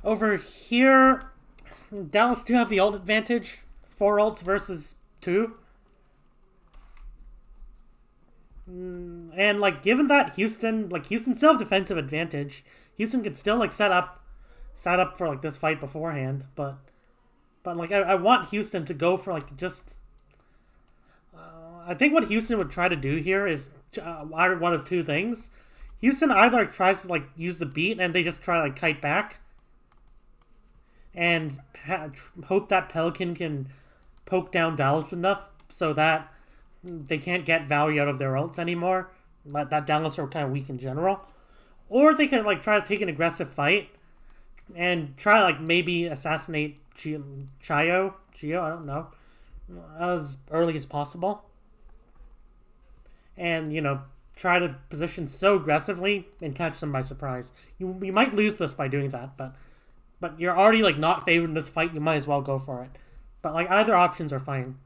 S2: over here, Dallas do have the ult advantage. 4 ults versus 2. And like, given that Houston still have defensive advantage, Houston could still like set up for like this fight beforehand. But like, I want Houston to go for like just. I think what Houston would try to do here is either one of 2 things. Houston either tries to like use the beat and they just try to like kite back and hope that Pelican can poke down Dallas enough so that they can't get value out of their ults anymore. That Dallas are kind of weak in general. Or they can like try to take an aggressive fight and try like maybe assassinate Gio, I don't know, as early as possible. And, try to position so aggressively and catch them by surprise. You might lose this by doing that, but you're already like not favoring this fight. You might as well go for it. But like, either options are fine.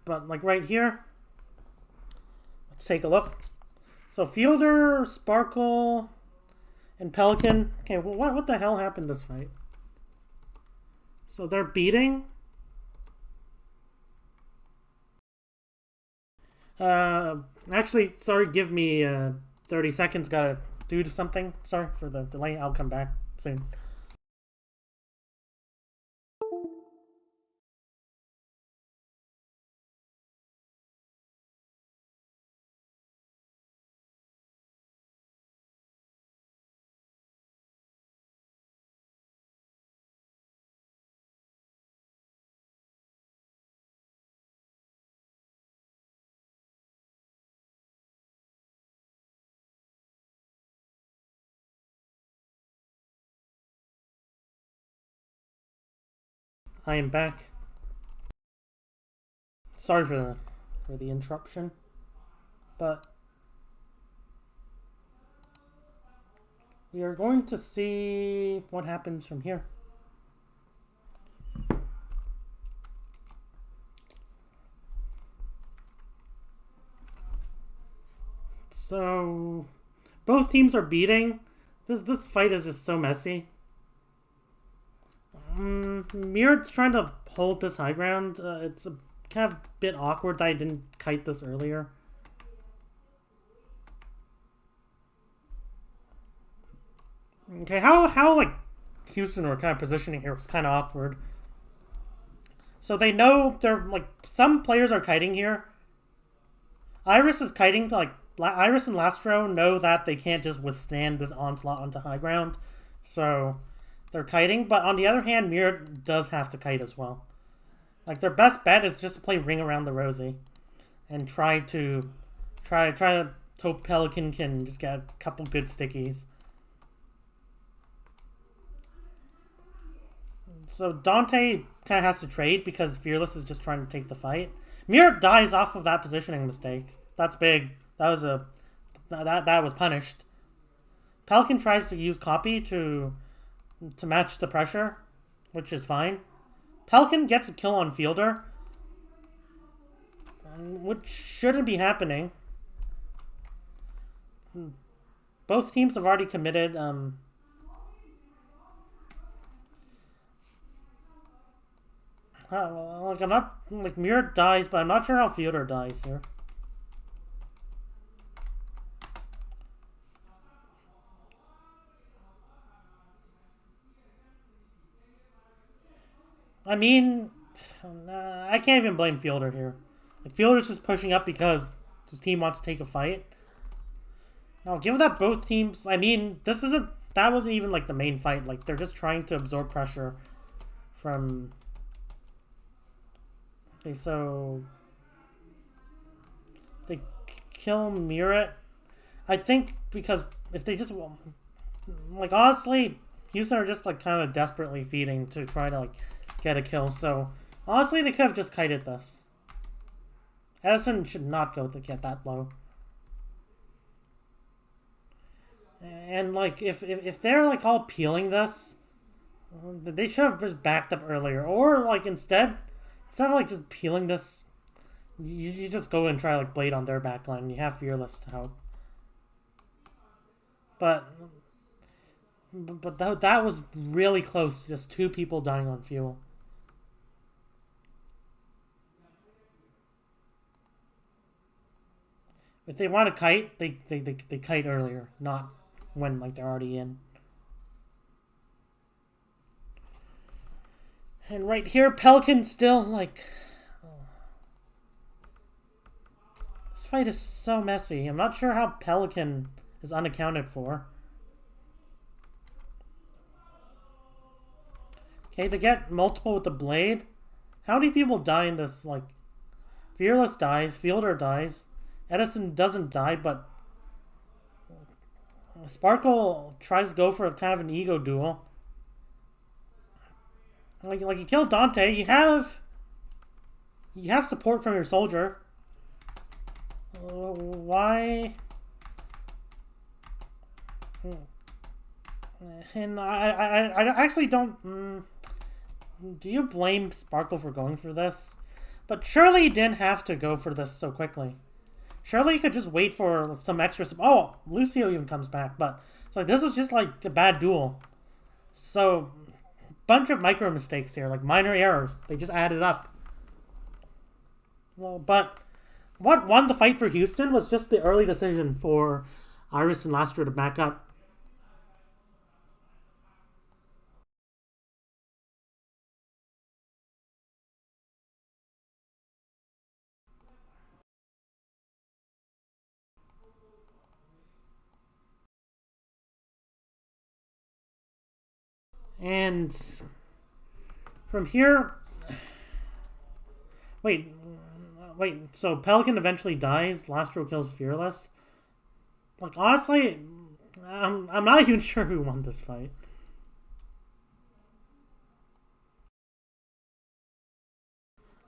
S2: But like right here, let's take a look. So Fielder, Sparkle, and Pelican. Okay, well, what the hell happened this fight? So they're beating. Actually, sorry, give me 30 seconds. Gotta do something. Sorry for the delay. I'll come back soon. I am back. Sorry for the interruption, but we are going to see what happens from here. So both teams are beating. This fight is just so messy. Merit's trying to hold this high ground. It's a kind of bit awkward that I didn't kite this earlier. Okay, how like Houston were kind of positioning here was kind of awkward. So they know they're like some players are kiting here. Iris is kiting, like Iris and Lastro know that they can't just withstand this onslaught onto high ground, so they're kiting. But on the other hand, Mirror does have to kite as well. Like their best bet is just to play Ring Around the Rosie, and try to hope Pelican can just get a couple good stickies. So Dante kind of has to trade because Fearless is just trying to take the fight. Mirror dies off of that positioning mistake. That's big. That was punished. Pelican tries to use copy to match the pressure, which is fine. Pelican gets a kill on Fielder, which shouldn't be happening. Both teams have already committed. Like I'm not like Mirror dies, but I'm not sure how Fielder dies here. I mean, I can't even blame Fielder here. Like Fielder's just pushing up because his team wants to take a fight. Now, given that both teams, I mean, that wasn't even like the main fight. Like they're just trying to absorb pressure from. Okay, so they kill Mirror. I think because if they just like honestly, Houston are just like kind of desperately feeding to try to like get a kill. So honestly, they could have just kited this. Edison should not go to get that low. And like if they're like all peeling this, they should have just backed up earlier, or like instead of like just peeling this, you just go and try like Blade on their backline. You have Fearless to help. But that was really close. Just two people dying on fuel. If they want to kite, they kite earlier, not when like they're already in. And right here, Pelican still like. This fight is so messy. I'm not sure how Pelican is unaccounted for. Okay, they get multiple with the blade. How many people die in this? Like, Fearless dies, Fielder dies, Edison doesn't die, but Sparkle tries to go for a kind of an ego duel. Like you kill Dante, you have support from your soldier. Why? And I actually don't. Do you blame Sparkle for going for this? But surely he didn't have to go for this so quickly. Surely you could just wait for some extra. Oh, Lucio even comes back, but so like, this was just like a bad duel. So, bunch of micro mistakes here, like minor errors. They just added up. Well, but what won the fight for Houston was just the early decision for Iris and Lastro to back up. And from here, wait, so Pelican eventually dies, Lastro kills Fearless. Like, honestly, I'm not even sure who won this fight.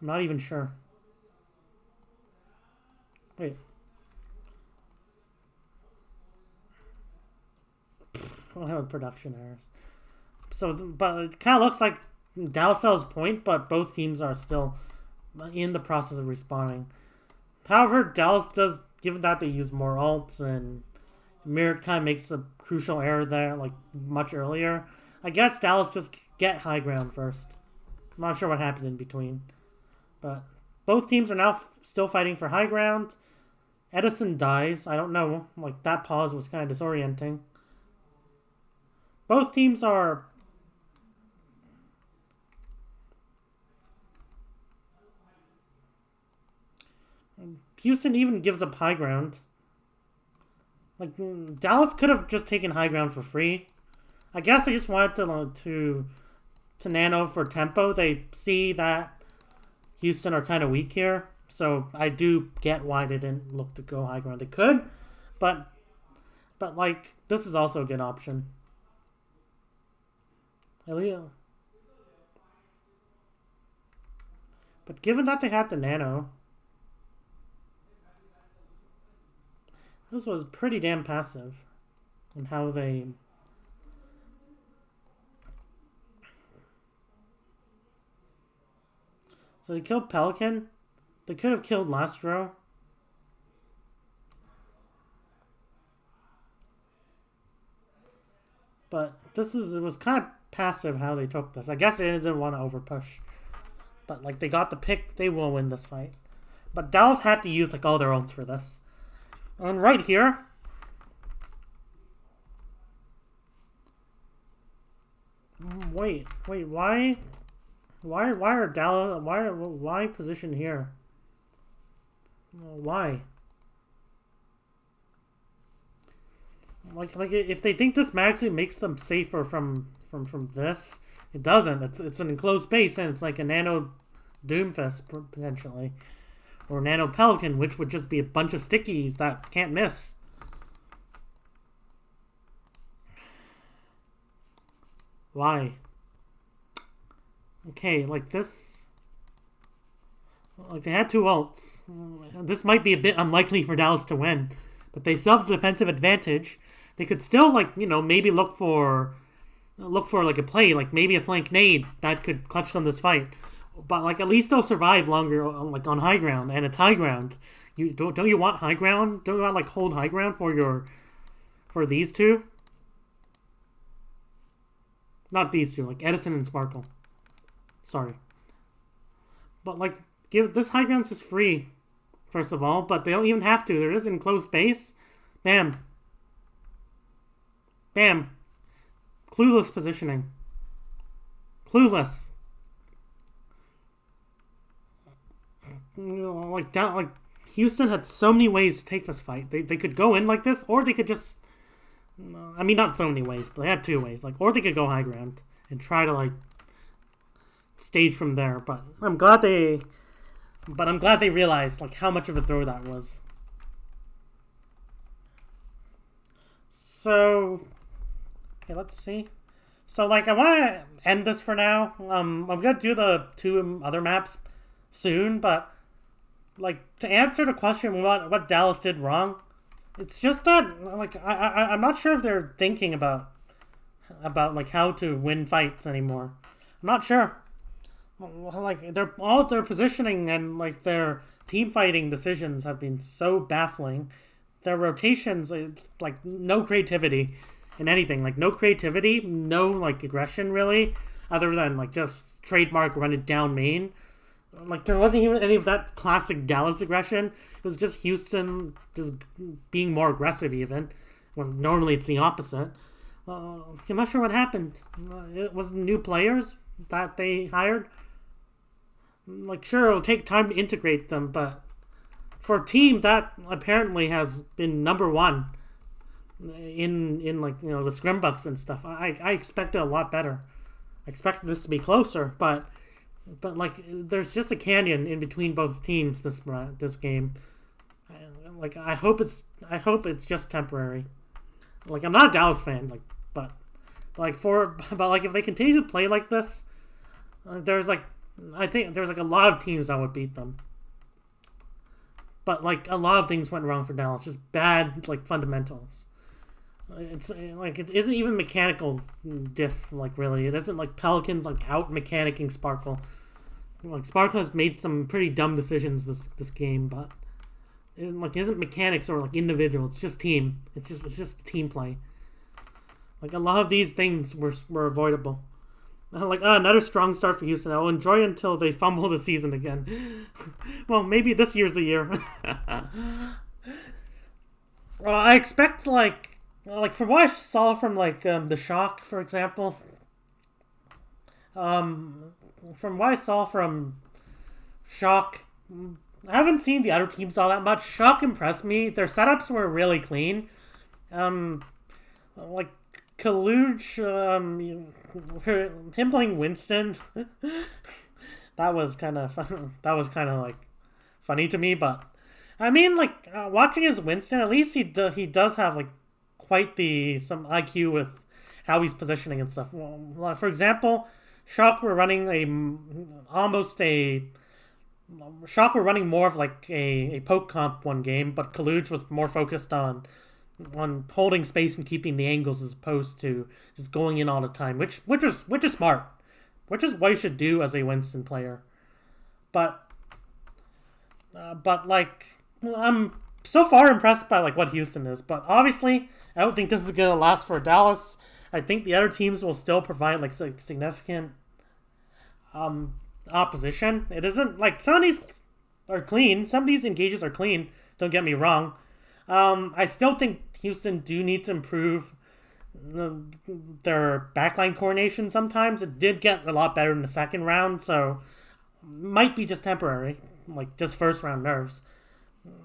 S2: I'm not even sure. Wait. I don't have production errors. So, but it kind of looks like Dallas sells point, but both teams are still in the process of respawning. However, Dallas does, given that they use more ults, and Mirror kind of makes a crucial error there, like much earlier. I guess Dallas just get high ground first. I'm not sure what happened in between, but both teams are now still fighting for high ground. Edison dies. I don't know. Like that pause was kind of disorienting. Both teams are Houston even gives up high ground. Like, Dallas could have just taken high ground for free. I guess I just wanted to nano for tempo. They see that Houston are kind of weak here. So I do get why they didn't look to go high ground. They could, but like, this is also a good option. Elio. But given that they had the nano, this was pretty damn passive in how they... So they killed Pelican. They could have killed Lastro. But it was kind of passive how they took this. I guess they didn't want to overpush. But like, they got the pick, they will win this fight. But Dallas had to use like all their ults for this. And right here, wait, why are Dallas, why position here? Why? Like if they think this magically makes them safer from this, it doesn't. It's an enclosed space, and it's like a nano Doomfist potentially, or nano Pelican, which would just be a bunch of stickies that can't miss. Why? Okay, like this. Like, they had two ults. This might be a bit unlikely for Dallas to win, but they still have the defensive advantage. They could still, like, you know, maybe look for like a play, like maybe a flank nade that could clutch them this fight. But like, at least they'll survive longer, like on high ground, and it's high ground. You don't you want high ground? Don't you want like hold high ground for these two? Not these two, like Edison and Sparkle. Sorry. But like, this high ground's just free, first of all, but they don't even have to. They're just in closed space. Bam. Bam. Clueless positioning. Clueless. Like Houston had so many ways to take this fight. They could go in like this, or they could just... I mean, not so many ways, but they had two ways. Like, or they could go high ground and try to, like, stage from there. But I'm glad they realized, like, how much of a throw that was. So, okay, let's see. So, like, I want to end this for now. I'm going to do the two other maps soon, but, like, to answer the question what Dallas did wrong, it's just that, like, I'm not sure if they're thinking about like, how to win fights anymore. I'm not sure. Like, all of their positioning and, like, their team fighting decisions have been so baffling. Their rotations, like, no creativity in anything. Like, no creativity, no, like, aggression, really, other than, like, just trademark run it down main. Like, there wasn't even any of that classic Dallas aggression. It was just Houston just being more aggressive, even, when normally it's the opposite. I'm not sure what happened. It was new players that they hired. Like, sure, it'll take time to integrate them, but for a team that apparently has been number one in like, you know, the Scrimbucks and stuff, I expected a lot better. I expected this to be closer, but like, there's just a canyon in between both teams this game. Like, I hope it's just temporary. Like, I'm not a Dallas fan, like, but if they continue to play like this, I think there's like a lot of teams that would beat them. But like, a lot of things went wrong for Dallas, just bad, like, fundamentals. It's like, it isn't even mechanical diff, like, really. It isn't like Pelicans like out mechanicking Sparkle. Like, Sparkle has made some pretty dumb decisions this game, but it isn't mechanics or like individual. It's just team. It's just team play. Like, a lot of these things were avoidable. Like, another strong start for Houston. I'll enjoy until they fumble the season again. Well, maybe this year's the year. I expect, like from what I saw from, like, the Shock, for example. From what I saw from Shock, I haven't seen the other teams all that much. Shock impressed me. Their setups were really clean. Like Kaluge, him playing Winston, that was kind of like funny to me. But I mean, like watching his Winston, at least he does have like quite some IQ with how he's positioning and stuff. Well, for example, Shock were running Shock were running more of like a poke comp one game, but Kaluge was more focused on holding space and keeping the angles as opposed to just going in all the time, which is smart, which is what you should do as a Winston player. But like I'm so far impressed by like what Houston is, but obviously I don't think this is gonna last for Dallas. I think the other teams will still provide like significant opposition. It isn't like some of these are clean. Some of these engages are clean. Don't get me wrong. I still think Houston do need to improve their backline coordination sometimes. It did get a lot better in the second round, so might be just temporary, like just first round nerves.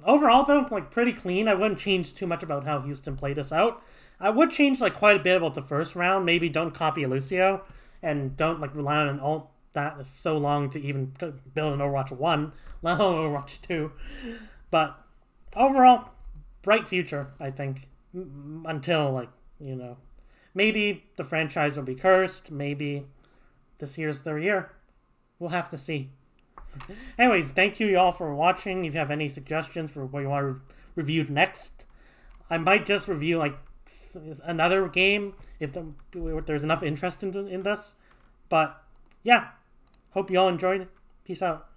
S2: Overall, though, like pretty clean. I wouldn't change too much about how Houston played this out. I would change like quite a bit about the first round. Maybe don't copy Lucio and don't like rely on an ult that is so long to even build an Overwatch 1, let alone Overwatch 2. But overall, bright future, I think, until like, maybe the franchise will be cursed. Maybe this year's their year. We'll have to see. Anyways, thank you all for watching. If you have any suggestions for what you want reviewed next, I might just review like another game if there's enough interest in this. But yeah, hope you all enjoyed. Peace out.